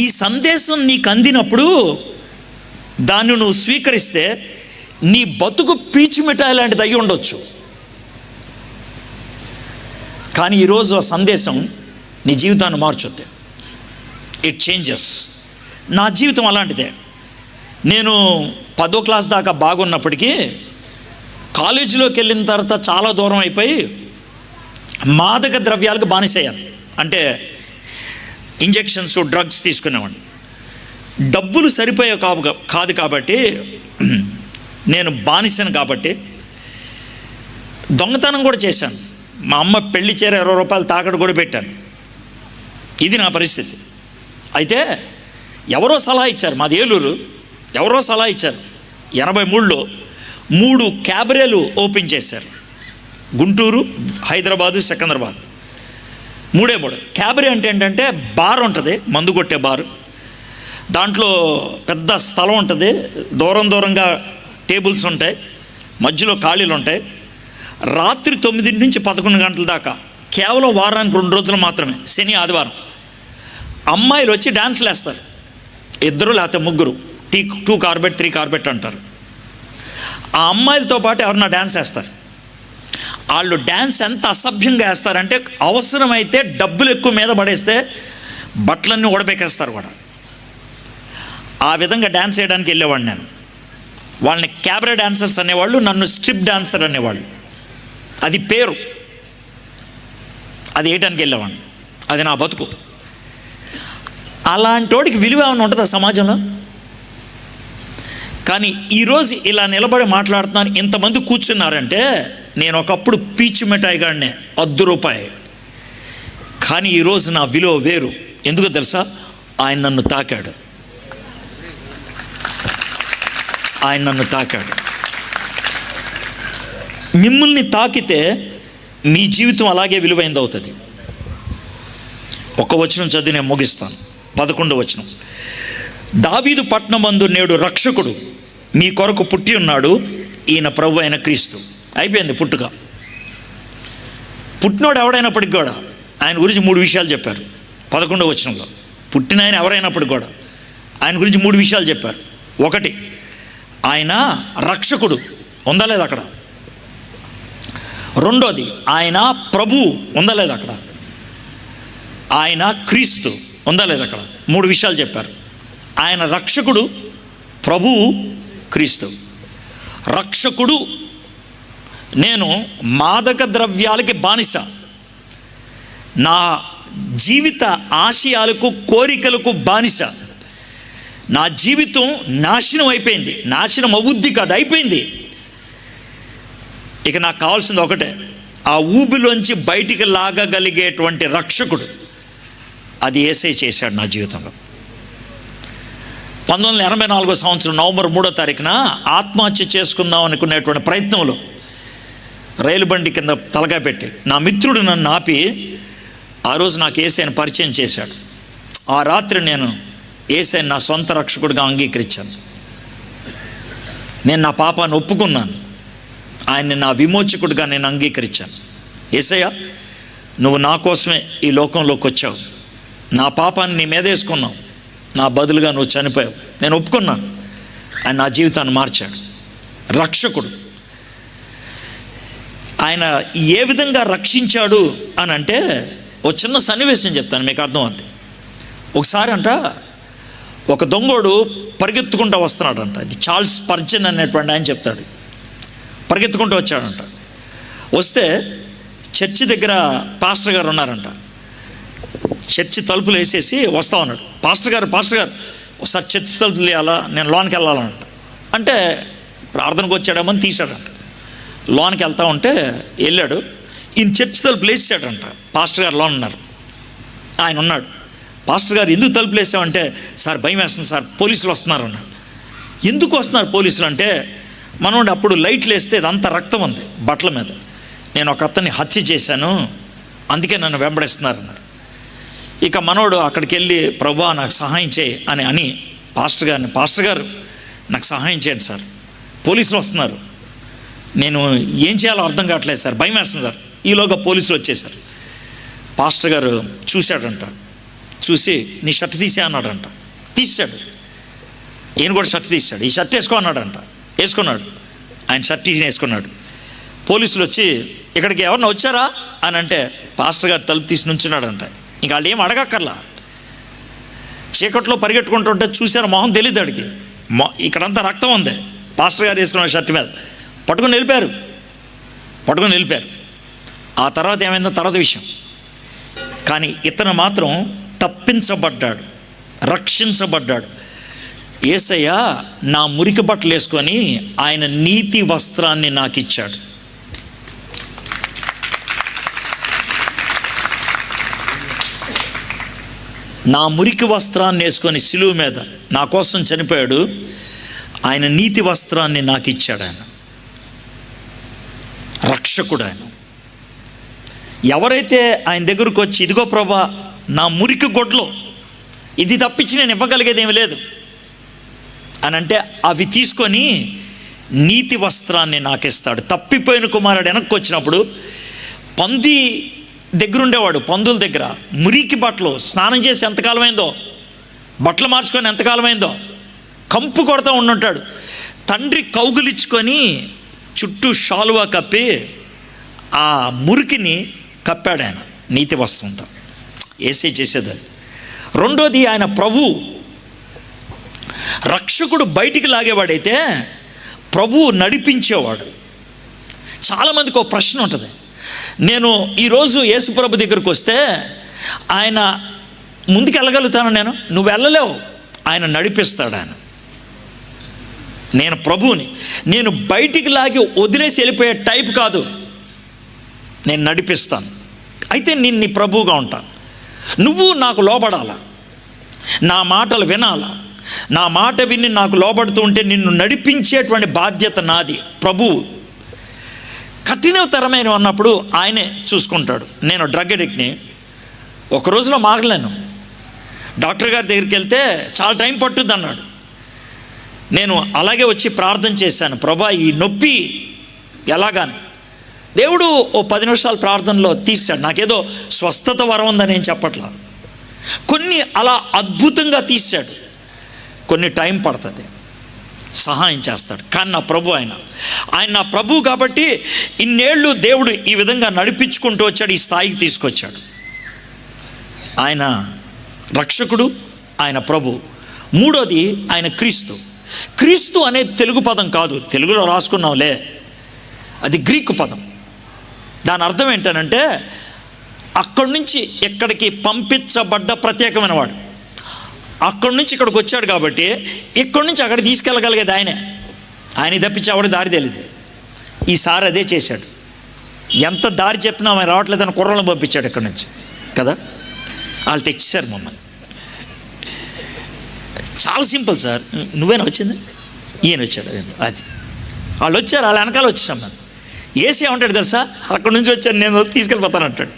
ఈ సందేశం నీకు అందినప్పుడు దాన్ని నువ్వు స్వీకరిస్తే నీ బతుకు పీచు మిఠాయి లాంటిది అయ్యి ఉండొచ్చు. కానీ ఈరోజు ఆ సందేశం నీ జీవితాన్ని మార్చుద్ది. It changes. నా జీవితం అలాంటిదే. నేను 10వ క్లాస్ దాకా బాగున్నప్పటికీ కాలేజీలోకి వెళ్ళిన తర్వాత చాలా దూరం అయిపోయి మాదక ద్రవ్యాలకు బానిసయ్యాను. అంటే ఇంజెక్షన్స్, డ్రగ్స్ తీసుకునేవాడిని. డబ్బులు సరిపోయే కాదు కాబట్టి, నేను బానిసను కాబట్టి దొంగతనం కూడా చేశాను. మా అమ్మ పెళ్లి చీర ₹20 తాకట్టు కూడా పెట్టాను. ఇది నా పరిస్థితి. అయితే ఎవరో సలహా ఇచ్చారు, మాది ఏలూరు, ఎవరో సలహా ఇచ్చారు. 83లో 3 క్యాబరేలు ఓపెన్ చేశారు. గుంటూరు, హైదరాబాదు, సికింద్రాబాద్. 3 క్యాబరే అంటే ఏంటంటే బార్ ఉంటుంది, మందు కొట్టే బారు. దాంట్లో పెద్ద స్థలం ఉంటుంది, దూరంగా టేబుల్స్ ఉంటాయి, మధ్యలో ఖాళీలు ఉంటాయి. రాత్రి 9 నుంచి 11 గంటల దాకా, కేవలం వారానికి 2 రోజులు మాత్రమే, శని ఆదివారం, అమ్మాయిలు వచ్చి డ్యాన్స్లు వేస్తారు. 2 లేకపోతే 3, 2 కార్బెట్ 3 కార్బెట్ అంటారు. ఆ అమ్మాయిలతో పాటు ఎవరన్నా డ్యాన్స్ వేస్తారు. వాళ్ళు డ్యాన్స్ ఎంత అసభ్యంగా వేస్తారంటే, అవసరమైతే డబ్బులు ఎక్కువ మీద పడేస్తే బట్టలన్నీ ఉడబెక్కేస్తారు కూడా. ఆ విధంగా డ్యాన్స్ చేయడానికి వెళ్ళేవాడిని నేను. వాళ్ళని క్యాబరే డాన్సర్స్ అనేవాళ్ళు, నన్ను స్ట్రిప్ డాన్సర్ అనేవాళ్ళు. అది పేరు, అది వేయడానికి వెళ్ళేవాడిని. అది నా బతుకు. అలాంటి వాడికి విలువ ఏమైనా ఉంటుందా సమాజంలో? కానీ ఈరోజు ఇలా నిలబడి మాట్లాడుతున్నాను, ఇంతమంది కూర్చున్నారంటే నేను ఒకప్పుడు పీచు మిఠాయి గాడినే, ₹1/2. కానీ ఈరోజు నా విలువ వేరు. ఎందుకో తెలుసా? ఆయన నన్ను తాకాడు. ఆయన నన్ను తాకాడు. మిమ్మల్ని తాకితే మీ జీవితం అలాగే విలువైంది అవుతుంది. ఒక వచనం చదివి నేను ముగిస్తాను. 11వ వచనం. దావీదు పట్టణమందు నేడు రక్షకుడు మీ కొరకు పుట్టి ఉన్నాడు, ఈయన ప్రభు అయిన క్రీస్తు. అయిపోయింది పుట్టుక. పుట్టినోడు ఎవడైనప్పటికి కూడా ఆయన గురించి 3 విషయాలు చెప్పారు 11వ వచనంలో. పుట్టిన ఆయన ఎవరైనప్పటికి కూడా ఆయన గురించి 3 విషయాలు చెప్పారు. 1, ఆయన రక్షకుడు, ఉందా లేదు అక్కడ. 2, ఆయన ప్రభు, ఉందా లేదు అక్కడ. ఆయన క్రీస్తు, ఉందా లేదు అక్కడ. 3 విషయాలు చెప్పారు. ఆయన రక్షకుడు, ప్రభువు, క్రీస్తు. రక్షకుడు, నేను మాదక ద్రవ్యాలకి బానిస, నా జీవిత ఆశయాలకు కోరికలకు బానిస, నా జీవితం నాశనం అయిపోయింది. నాశనం అవుద్ది కాదు, అయిపోయింది. ఇక నాకు కావాల్సింది ఒకటే, ఆ ఊబిలోంచి బయటికి లాగగలిగేటువంటి రక్షకుడు. అది యేసయ్య చేశాడు నా జీవితంలో. 1984 సంవత్సరం నవంబర్ 3వ తారీఖున ఆత్మహత్య చేసుకుందాం అనుకునేటువంటి ప్రయత్నంలో రైలు బండి కింద తలకాయ పెట్టి నా మిత్రుడు నన్ను ఆపి, ఆ రోజు నాకు యేసయ్యను పరిచయం చేశాడు. ఆ రాత్రి నేను యేసయ్యను నా సొంత రక్షకుడిగా అంగీకరించాను. నేను నా పాపాన్ని ఒప్పుకున్నాను. ఆయన్ని నా విమోచకుడిగా నేను అంగీకరించాను. యేసయ్య, నువ్వు నా కోసమే ఈ లోకంలోకి వచ్చావు. నా పాపాన్ని నీ మీద వేసుకున్నావు. నా బదులుగా నువ్వు చనిపోయావు. నేను ఒప్పుకున్నాను. ఆయన నా జీవితాన్ని మార్చాడు. రక్షకుడు. ఆయన ఏ విధంగా రక్షించాడు అని అంటే ఒక చిన్న సన్నివేశం చెప్తాను, మీకు అర్థమవుతుంది. ఒకసారి ఒక దొంగోడు పరిగెత్తుకుంటూ వస్తున్నాడంట. ఇది చార్ల్స్ స్పర్జన్ అనేటువంటి ఆయన చెప్తాడు. పరిగెత్తుకుంటూ వచ్చాడంట. వస్తే చర్చి దగ్గర పాస్టర్ గారు ఉన్నారంట. చర్చి తలుపులు వేసేసి వస్తా ఉన్నాడు. పాస్టర్ గారు ఒకసారి చర్చి తలుపులు వేయాలా, నేను లోనికి వెళ్ళాలంట. అంటే ప్రార్థనకు వచ్చాడేమని తీశాడంట. లోనికి వెళ్తా ఉంటే వెళ్ళాడు. ఈయన చర్చి తలుపులు వేసాడంట. పాస్టర్ గారు లోన్ ఉన్నారు. ఆయన ఉన్నాడు. పాస్టర్ గారు ఎందుకు తలుపులు వేసామంటే, సార్ భయం వేస్తుంది సార్, పోలీసులు వస్తున్నారు అన్నాడు. ఎందుకు వస్తున్నారు పోలీసులు అంటే, మనోడు అప్పుడు లైట్లు వేస్తే ఇదంతా రక్తం ఉంది బట్టల మీద. నేను ఒక అతన్ని హత్య చేశాను, అందుకే నన్ను వెంబడిస్తున్నారు అన్నాడు. ఇక మనోడు అక్కడికి వెళ్ళి, ప్రభువా నాకు సహాయం చేయి అని పాస్టర్ గారు నాకు సహాయం చేయండి సార్, పోలీసులు వస్తున్నారు, నేను ఏం చేయాలో అర్థం కావట్లేదు సార్, భయం వేస్తుంది సార్. ఈలోగా పోలీసులు వచ్చేసారు. పాస్టర్ గారు చూశాడంట. చూసి నీ షర్ట్ తీసే అన్నాడంట. తీసాడు. ఈయన కూడా షర్ట్ తీసాడు. ఈ షర్ట్ వేసుకో అన్నాడంట. వేసుకున్నాడు. ఆయన షర్ట్ తీసి వేసుకున్నాడు. పోలీసులు వచ్చి ఇక్కడికి ఎవరన్నా వచ్చారా అని అంటే పాస్టర్ గారు తలుపు తీసి నుంచున్నాడంట. ఇంకా వాళ్ళు ఏం అడగక్కర్లా. చీకట్లో పరిగెట్టుకుంటుంటే చూశారు, మొహం తెలియదు వాడికి. ఇక్కడంతా రక్తం ఉంది పాస్టర్ గారు వేసుకున్న షర్ట్ మీద. పట్టుకొని వెళ్ళిపోయారు. ఆ తర్వాత ఏమైందో తర్వాత విషయం. కానీ ఇతను మాత్రం తప్పించబడ్డాడు, రక్షించబడ్డాడు. యేసయ్య నా మురికి బట్టలు వేసుకొని ఆయన నీతి వస్త్రాన్ని నాకు ఇచ్చాడు. నా మురికి వస్త్రాన్ని వేసుకొని సిలువ మీద నా కోసం చనిపోయాడు. ఆయన నీతి వస్త్రాన్ని నాకు ఇచ్చాడు. ఆయన రక్షకుడు. ఆయన ఎవరైతే ఆయన దగ్గరకు వచ్చి, ఇదిగో ప్రభా నా మురికి గొడ్లో ఇది తప్పించి నేను ఇవ్వగలిగేది ఏమి లేదు అని అంటే, అవి తీసుకొని నీతి వస్త్రాన్ని నాకు ఇస్తాడు. తప్పిపోయిన కుమారుడు వెనక్కి వచ్చినప్పుడు పంది దగ్గర ఉండేవాడు. పందుల దగ్గర మురికి బట్టలు, స్నానం చేసి ఎంతకాలమైందో, బట్టలు మార్చుకొని ఎంతకాలమైందో, కంపు కొడతా ఉండుంటాడు. తండ్రి కౌగులిచ్చుకొని చుట్టూ షాలువా కప్పి ఆ మురికిని కప్పాడు ఆయన నీతి వస్త్రంతో. యేసే చేసేది. రెండోది, ఆయన ప్రభు రక్షకుడు బయటికి లాగేవాడైతే ప్రభువు నడిపించేవాడు. చాలామందికి ఒక ప్రశ్న ఉంటుంది. నేను ఈరోజు యేసు ప్రభు దగ్గరికి వస్తే ఆయన ముందుకు వెళ్ళగలుగుతాను, నువ్వు వెళ్ళలేవు, ఆయన నడిపిస్తాడు. ఆయన నేను ప్రభువుని, నేను బయటికి లాగి వదిలేసి వెళ్ళిపోయే టైప్ కాదు, నేను నడిపిస్తాను. అయితే నేను నీ ప్రభువుగా ఉంటాను. నువ్వు నాకు లోబడాలా, నా మాటలు వినాలా. నా మాట విని నాకు లోబడుతూ ఉంటే నిన్ను నడిపించేటువంటి బాధ్యత నాది. ప్రభువు కఠినతరమైన అన్నప్పుడు ఆయనే చూసుకుంటాడు. నేను డ్రగ్ అడిక్ట్ని, ఒక రోజులో మాగలేను. డాక్టర్ గారి దగ్గరికి వెళ్తే చాలా టైం పట్టుద్ది అన్నాడు. నేను అలాగే వచ్చి ప్రార్థన చేశాను, ప్రభా ఈ నొప్పి ఎలాగాని. దేవుడు ఓ 10 నిమిషాల ప్రార్థనలో తీశాడు. నాకేదో స్వస్థత వరం ఉందని నేను చెప్పట్లా, కొన్ని అలా అద్భుతంగా తీశాడు. కొన్ని టైం పడుతుంది, సహాయం చేస్తాడు. కానీ నా ప్రభు ఆయన నా ప్రభు కాబట్టి ఇన్నేళ్ళు దేవుడు ఈ విధంగా నడిపించుకుంటూ వచ్చాడు, ఈ స్థాయికి తీసుకొచ్చాడు. ఆయన రక్షకుడు, ఆయన ప్రభు. మూడోది, ఆయన క్రీస్తు. క్రీస్తు అనేది తెలుగు పదం కాదు, తెలుగులో రాసుకున్నాంలే, అది గ్రీకు పదం. దాని అర్థం ఏంటనంటే అక్కడి నుంచి ఇక్కడికి పంపించబడ్డ ప్రత్యేకమైన వాడు. అక్కడి నుంచి ఇక్కడికి వచ్చాడు కాబట్టి ఇక్కడి నుంచి అక్కడ తీసుకెళ్ళగలిగేది ఆయన తప్పించి ఆవిడ దారి తెలియదు. ఈసారి అదే చేశాడు. ఎంత దారి చెప్పినా ఆయన రావట్లేదని కుర్రలను పంపించాడు ఇక్కడి నుంచి కదా. వాళ్ళు తెచ్చేశారు మమ్మల్ని. చాలా సింపుల్ సార్. నువ్వేనా వచ్చింది, ఈయన వచ్చాడు, అది వాళ్ళు వచ్చారు, వాళ్ళ వెనకాల వచ్చేసాం. మనం ఏసీ ఏమంటాడు తెలుసా, అక్కడి నుంచి వచ్చాను నేను తీసుకెళ్ళిపోతాను అంటాడు.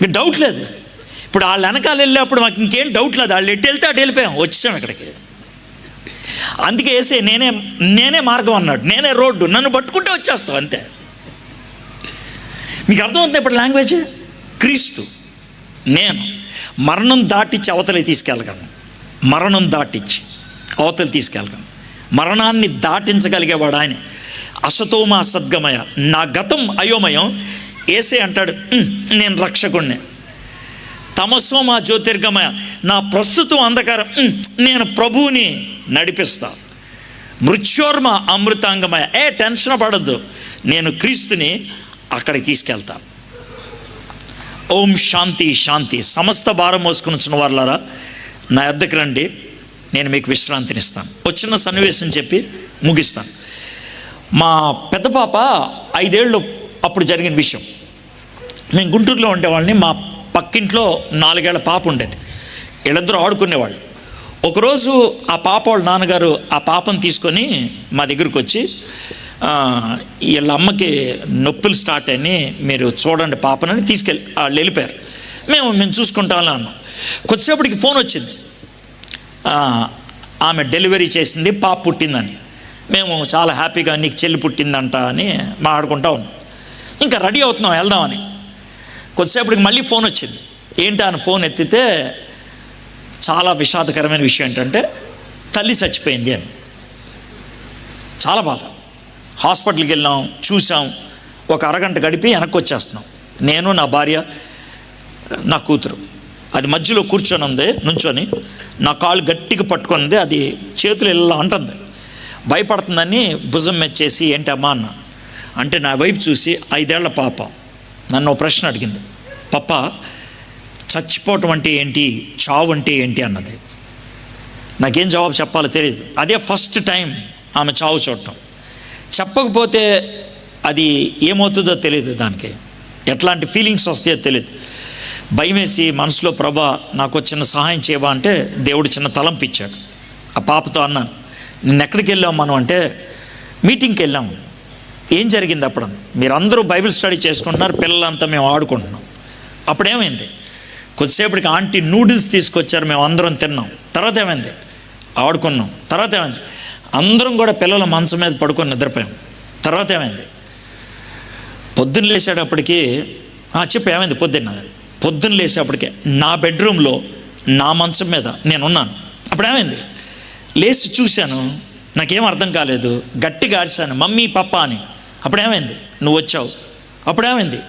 ఇంక డౌట్ లేదు. ఇప్పుడు వాళ్ళు వెనకాల వెళ్ళేప్పుడు మాకు ఇంకేం డౌట్ లేదు. వాళ్ళు ఎటు వెళ్తే అటు వెళ్ళిపోయాం, వచ్చేసాం ఇక్కడికి. అందుకే వేసే నేనే మార్గం అన్నాడు, నేనే రోడ్డు, నన్ను పట్టుకుంటే వచ్చేస్తావు అంతే. మీకు అర్థమవుతుంది ఇప్పుడు లాంగ్వేజ్? క్రీస్తు నేను మరణం దాటించి అవతలి తీసుకెళ్ళగలను, మరణం దాటించి అవతలి తీసుకెళ్ళగలను. మరణాన్ని దాటించగలిగేవాడు ఆయన. అసతోమా సద్గమయ, నా గతం అయోమయం. ఏసే అంటాడు నేను రక్షకుణ్ణి. తమసోమా జ్యోతిర్గమయ, నా ప్రస్తుతం అంధకారం, నేను ప్రభువుని నడిపిస్తా. మృత్యోర్మ అమృతాంగమయ, టెన్షన్ పడద్దు, నేను క్రీస్తుని అక్కడికి తీసుకెళ్తా. ఓం శాంతి శాంతి. సమస్త భారం మోసుకుని వారులారా నా యొద్దకు రండి, నేను మీకు విశ్రాంతినిస్తాను. చిన్న సన్నివేశం చెప్పి ముగిస్తాను. మా పెద్ద పాప 5 ఏళ్ళు అప్పుడు జరిగిన విషయం. మేము గుంటూరులో ఉండేవాళ్ళని. మా పక్కింట్లో 4 ఏళ్ల పాప ఉండేది. వీళ్ళిద్దరూ ఆడుకునేవాళ్ళు. ఒకరోజు ఆ పాప వాళ్ళ నాన్నగారు ఆ పాపను తీసుకొని మా దగ్గరికి వచ్చి, వీళ్ళ అమ్మకి నొప్పులు స్టార్ట్ అయినాయి, మీరు చూడండి పాపనని వాళ్ళు వెళ్ళిపోయారు. మేము చూసుకుంటామని అన్నాం. కొద్దిసేపటికి ఫోన్ వచ్చింది, ఆమె డెలివరీ చేసింది, పాప పుట్టిందని. మేము చాలా హ్యాపీగా నీకు చెల్లి పుట్టిందంట అని మాట్లాడుకుంటా ఉన్నాం. ఇంకా రెడీ అవుతున్నాం వెళ్దామని. కొద్దిసేపటికి మళ్ళీ ఫోన్ వచ్చింది. ఏంటి అని ఫోన్ ఎత్తితే చాలా విషాదకరమైన విషయం ఏంటంటే తల్లి చచ్చిపోయింది అని. చాలా బాధ. హాస్పిటల్కి వెళ్ళాం, చూసాం. ఒక అరగంట గడిపి వెనక్కి వచ్చేస్తున్నాం. నేను, నా భార్య, నా కూతురు. అది మధ్యలో కూర్చొని ఉంది, నుంచొని నా కాళ్ళు గట్టిగా పట్టుకుంది. అది చేతులు ఇలా అంటుంది. భయపడుతుందని భుజం మెచ్చేసి ఏంటమ్మా అన్న అంటే, నా వైపు చూసి 5 ఏళ్ల పాప నన్ను ఒక ప్రశ్న అడిగింది, పప్ప చచ్చిపోవటం అంటే ఏంటి, చావు అంటే ఏంటి అన్నది. నాకేం జవాబు చెప్పాలో తెలియదు. అదే ఫస్ట్ టైం ఆమె చావు చూడటం. చెప్పకపోతే అది ఏమవుతుందో తెలియదు, దానికి ఎట్లాంటి ఫీలింగ్స్ వస్తాయో తెలియదు. భయమేసి మనసులో ప్రభా నాకు చిన్న సహాయం చేయవా అంటే దేవుడు చిన్న తలంపు ఇచ్చాడు. ఆ పాపతో అన్నాను, నిన్న ఎక్కడికి వెళ్ళాం మనం అంటే, మీటింగ్కి వెళ్ళాము. ఏం జరిగింది అప్పుడు? మీరందరూ బైబిల్ స్టడీ చేసుకుంటున్నారు, పిల్లలంతా మేము ఆడుకుంటున్నాం. అప్పుడేమైంది, కొద్దిసేపటికి ఆంటీ నూడిల్స్ తీసుకొచ్చారు, మేము అందరం తిన్నాం. తర్వాత ఏమైంది, ఆడుకున్నాం. తర్వాత ఏమైంది, అందరం కూడా పిల్లల మంచం మీద పడుకొని నిద్రపోయాం. తర్వాత ఏమైంది, పొద్దున్న లేచేటప్పటికి చెప్పి ఏమైంది, పొద్దున్న లేచేటప్పటికే నా బెడ్రూమ్లో నా మంచం మీద నేనున్నాను. అప్పుడు ఏమైంది, లేచి చూశాను, నాకేం అర్థం కాలేదు, గట్టిగా అరిచాను మమ్మీ పప్పా అని. అప్పుడేమైంది, నువ్వు వచ్చావు. అప్పుడేమైంది,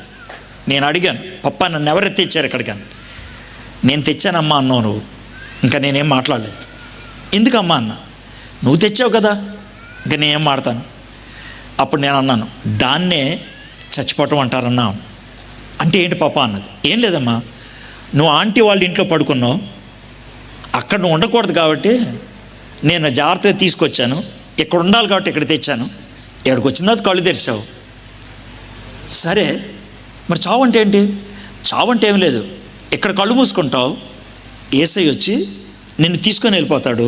నేను అడిగాను, పప్పా నన్ను ఎవరు తెచ్చారు ఇక్కడికి అని. నేను తెచ్చానమ్మా అన్నావు నువ్వు. ఇంకా నేనేం మాట్లాడలేదు. ఎందుకమ్మా అన్న, నువ్వు తెచ్చావు కదా, ఇంకా నేనేం మాడతాను. అప్పుడు నేను అన్నాను, దాన్నే చచ్చిపోవటం అంటారన్నా. అంటే ఏంటి పాప అన్నది. ఏం లేదమ్మా, నువ్వు ఆంటీ వాళ్ళ ఇంట్లో పడుకున్నావు, అక్కడ నువ్వు ఉండకూడదు కాబట్టి నేను జాగ్రత్తగా తీసుకొచ్చాను, ఇక్కడ ఉండాలి కాబట్టి ఇక్కడ తెచ్చాను. ఎక్కడికి వచ్చిన తర్వాత కళ్ళు తెరిచావు. సరే మరి చావు అంటే ఏంటి? చావు అంటే ఏం లేదు, ఇక్కడ కళ్ళు మూసుకుంటావు, యేసయ్య వచ్చి నిన్ను తీసుకొని వెళ్ళిపోతాడు,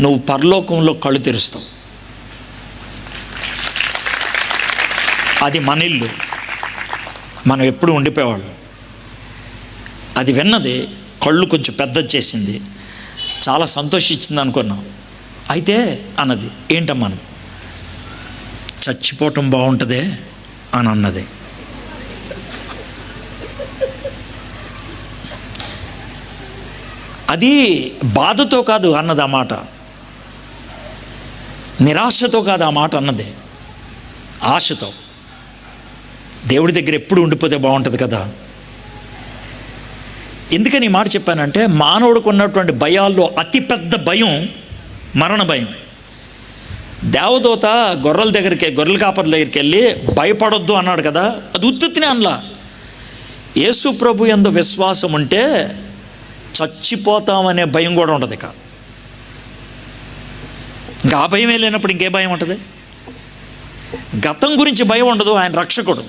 నువ్వు పరలోకంలో కళ్ళు తెరుస్తావు. అది మన ఇల్లు, మనం ఎప్పుడు ఉండిపోయేవాళ్ళు. అది విన్నది కళ్ళు కొంచెం పెద్దది చేసింది, చాలా సంతోషించింది అనుకున్నాం. అయితే అన్నది, ఏంటమ్మా అన్నది, చచ్చిపోవటం బాగుంటుందే అని అన్నది. అది బాధతో కాదు అన్నది ఆ మాట, నిరాశతో కాదు ఆ మాట అన్నది, ఆశతో. దేవుడి దగ్గర ఎప్పుడు ఉండిపోతే బాగుంటుంది కదా. ఎందుకని ఈ మాట చెప్పానంటే, మానవుడికి ఉన్నటువంటి భయాల్లో అతిపెద్ద భయం మరణ భయం. దేవదూత గొర్రెల కాపర్ల దగ్గరికి వెళ్ళి భయపడొద్దు అన్నాడు కదా, అది ఉత్తుత్తినే అనలా. యేసు ప్రభు యందు విశ్వాసం ఉంటే చచ్చిపోతామనే భయం కూడా ఉండదు. ఇంకా ఆ భయమే లేనప్పుడు ఇంకే భయం ఉంటుంది? గతం గురించి భయం ఉండదు, ఆయన రక్షకుడు.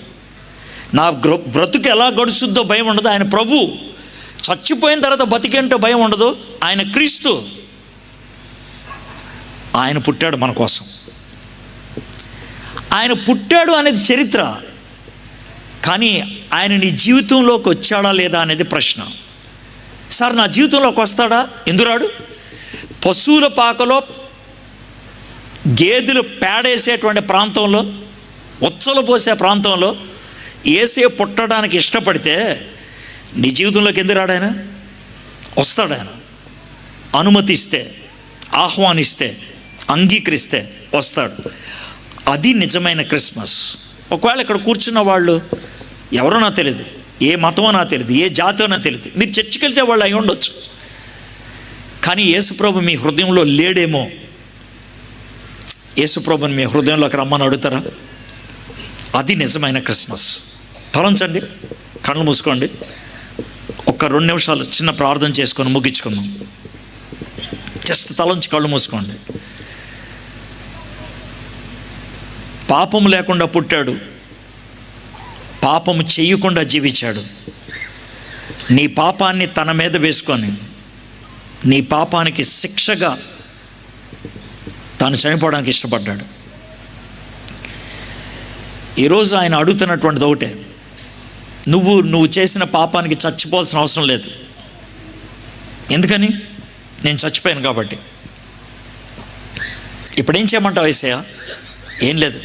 నా బ్రతుకు ఎలా గడుస్తుందో భయం ఉండదు, ఆయన ప్రభు. చచ్చిపోయిన తర్వాత బతికేంటో భయం ఉండదు, ఆయన క్రీస్తు. ఆయన పుట్టాడు మన కోసం. ఆయన పుట్టాడు అనేది చరిత్ర, కానీ ఆయన నీ జీవితంలోకి వచ్చాడా లేదా అనేది ప్రశ్న. సార్ నా జీవితంలోకి వస్తాడా? ఎందురాడు? పశువుల పాకలో గేదెలు పేడేసేటువంటి ప్రాంతంలో, ఉచ్చలు పోసే ప్రాంతంలో ఏసే పుట్టడానికి ఇష్టపడితే నీ జీవితంలోకి ఎందుకు రాడాయన? వస్తాడాయన. అనుమతిస్తే, ఆహ్వానిస్తే, అంగీకరిస్తే వస్తాడు. అది నిజమైన క్రిస్మస్. ఒకవేళ ఇక్కడ కూర్చున్న వాళ్ళు ఎవరో నాకు తెలియదు, ఏ మతమో నాకు తెలియదు, ఏ జాతో నాకు తెలియదు, మీరు చర్చికి వెళ్తే వాళ్ళు అయి ఉండొచ్చు, కానీ యేసుప్రభు మీ హృదయంలో లేడేమో. యేసుప్రభుని మీ హృదయంలోకి రమ్మని అడుగుతారా? అది నిజమైన క్రిస్మస్. తలంచండి, కళ్ళు మూసుకోండి, ఒక్క 2 నిమిషాలు చిన్న ప్రార్థన చేసుకొని ముగించుకుందాం. జస్ట్ తలంచి కళ్ళు మూసుకోండి. పాపము లేకుండా పుట్టాడు, పాపము చేయకుండా జీవించాడు. నీ పాపాన్ని తన మీద వేసుకొని నీ పాపానికి శిక్షగా తాను చనిపోవడానికి ఇష్టపడ్డాడు. ఈరోజు ఆయన అడుగుతున్నటువంటిది ఒకటే, నువ్వు చేసిన పాపానికి చచ్చిపోవాల్సిన అవసరం లేదు. ఎందుకని? నేను చచ్చిపోయాను కాబట్టి. ఇప్పుడేం చేయమంటావు యేసయ్యా? ఏం లేదు,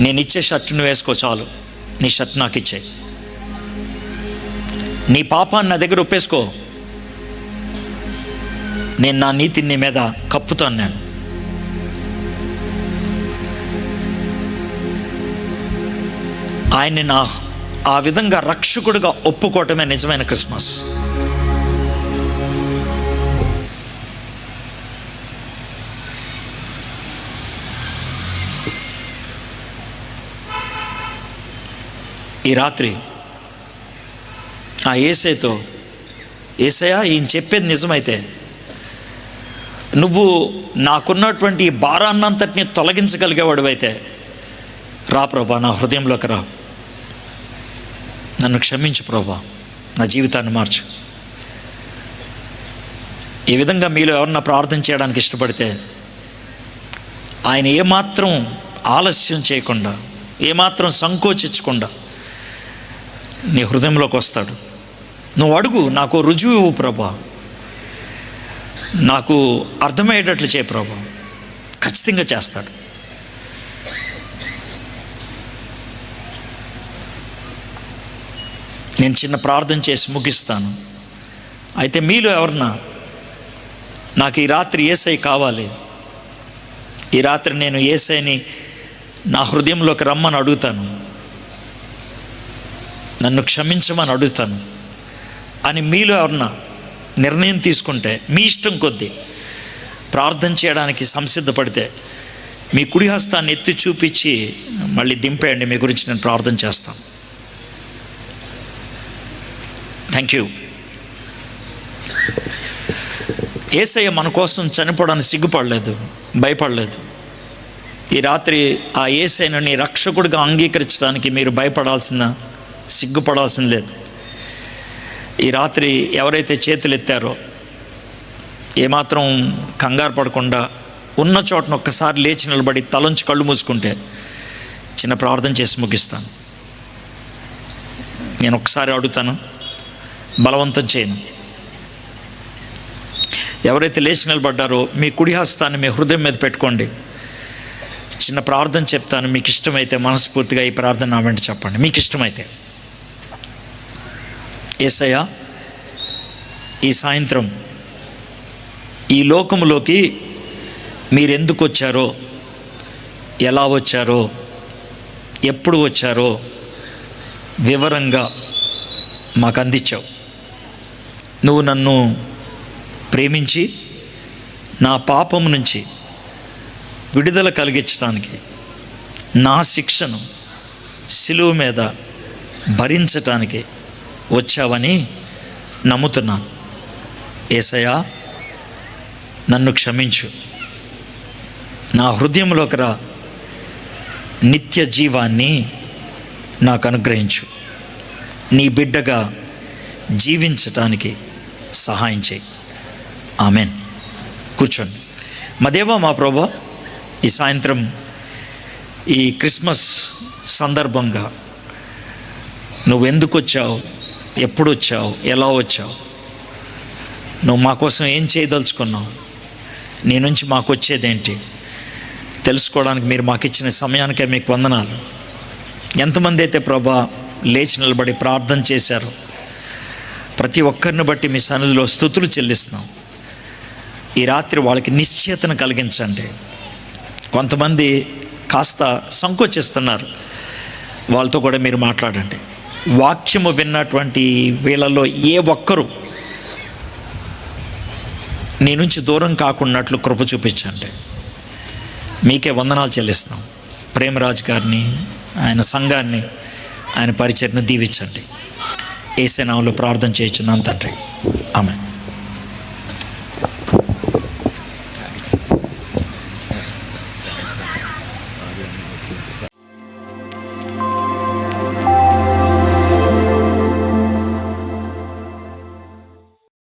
నేను ఇచ్చే షర్ట్ నువ్వు వేసుకో చాలు, నీ షర్ట్ నాకు ఇచ్చే. నీ పాపాన్ని నా దగ్గర ఒప్పేసుకో, నేను నా నీతిని నీ మీద కప్పుతాను. నేను ఆయన్ని ఆ విధంగా రక్షకుడిగా ఒప్పుకోవటమే నిజమైన క్రిస్మస్. ఈ రాత్రి ఆ యేసయ్యతో, యేసయ్యా ఈయన చెప్పేది నిజమైతే నువ్వు నాకున్నటువంటి ఈ భారాన్నంతటిని తొలగించగలిగేవాడు అయితే రా ప్రభా, నా హృదయంలోకి రా, నన్ను క్షమించు ప్రభా, నా జీవితాన్ని మార్చు. ఈ విధంగా మీలో ఎవరన్నా ప్రార్థన చేయడానికి ఇష్టపడితే ఆయన ఏమాత్రం ఆలస్యం చేయకుండా, ఏమాత్రం సంకోచించకుండా నీ హృదయంలోకి వస్తాడు. నువ్వు అడుగు, నాకు రుజువు ఇవ్వు ప్రభా, నాకు అర్థమయ్యేటట్లు చేయ ప్రభా. ఖచ్చితంగా చేస్తాడు. నేను చిన్న ప్రార్థన చేసి ముగిస్తాను. అయితే మీలో ఎవరన్నా నాకు ఈ రాత్రి యేసయ్య కావాలి, ఈ రాత్రి నేను యేసయ్యని నా హృదయంలోకి రమ్మని అడుగుతాను, నన్ను క్షమించమని అడుగుతాను అని మీలో ఎవరన్నా నిర్ణయం తీసుకుంటే, మీ ఇష్టం కొద్దీ ప్రార్థన చేయడానికి సంసిద్ధపడితే మీ కుడి హస్తాన్ని ఎత్తి చూపించి మళ్ళీ దింపేయండి. మీ గురించి నేను ప్రార్థన చేస్తాను. Thank you. యేసయ్య మన కోసం చనిపోవడానికి సిగ్గుపడలేదు, భయపడలేదు. ఈ రాత్రి ఆ యేసయ్యను నీ రక్షకుడిగా అంగీకరించడానికి మీరు భయపడాల్సిన, సిగ్గుపడాల్సిన లేదు. ఈ రాత్రి ఎవరైతే చేతులు ఎత్తారో ఏమాత్రం కంగారు పడకుండా ఉన్న చోటను ఒక్కసారి లేచి నిలబడి తలంచి కళ్ళు మూసుకుంటే చిన్న ప్రార్థన చేసి ముగిస్తాను. నేను ఒకసారి అడుగుతాను, బలవంతం చేయను. ఎవరైతే లేచి నిలబడ్డారో మీ కుడి హస్తాన్ని మీ హృదయం మీద పెట్టుకోండి. చిన్న ప్రార్థన చెప్తాను, మీకు ఇష్టమైతే మనస్ఫూర్తిగా ఈ ప్రార్థన నా వెంట చెప్పండి. మీకు ఇష్టమైతే, యేసయ్యా ఈ సాయంత్రం ఈ లోకములోకి మీరెందుకు వచ్చారో, ఎలా వచ్చారో, ఎప్పుడు వచ్చారో వివరంగా మాకు అందించావు. నువ్వు నన్ను ప్రేమించి నా పాపం నుంచి విడుదల కలిగించడానికి, నా శిక్షను శిలువ మీద భరించటానికి వచ్చావని నమ్ముతున్నాను. యేసయ్యా నన్ను క్షమించు, నా హృదయంలోకి రా, నిత్య జీవాన్ని నాకు అనుగ్రహించు, నీ బిడ్డగా జీవించటానికి సహాయం చేయి. ఆమెన్. కూర్చోండి. మా దేవా, మా ప్రభువా, ఈ సాయంత్రం ఈ క్రిస్మస్ సందర్భంగా నువ్వు ఎందుకు వచ్చావు, ఎప్పుడు వచ్చావు, ఎలా వచ్చావు, నువ్వు మా కోసం ఏం చేయదలుచుకున్నావు, నీ నుంచి మాకు వచ్చేదేంటి తెలుసుకోవడానికి మీరు మాకు ఇచ్చిన సమయానికే మీకు వందనాలు. ఎంతమంది అయితే ప్రభా లేచి నిలబడి ప్రార్థన చేశారు, ప్రతి ఒక్కరిని బట్టి మీ సన్నిధిలో స్తుతులు చెల్లిస్తున్నాం. ఈ రాత్రి వాళ్ళకి నిశ్చయతను కలిగించండి. కొంతమంది కాస్త సంకోచిస్తున్నారు, వాళ్ళతో కూడా మీరు మాట్లాడండి. వాక్యము విన్నటువంటి వీళ్ళలో ఏ ఒక్కరూ నీ నుంచి దూరం కాకున్నట్లు కృప చూపించండి. మీకే వందనాలు చెల్లిస్తున్నాం. ప్రేమరాజ్ గారిని, ఆయన సంఘాన్ని, ఆయన పరిచర్ను దీవించండి. యేసు నామములో ప్రార్థన చేయుచున్నాం తండ్రి, ఆమేన్.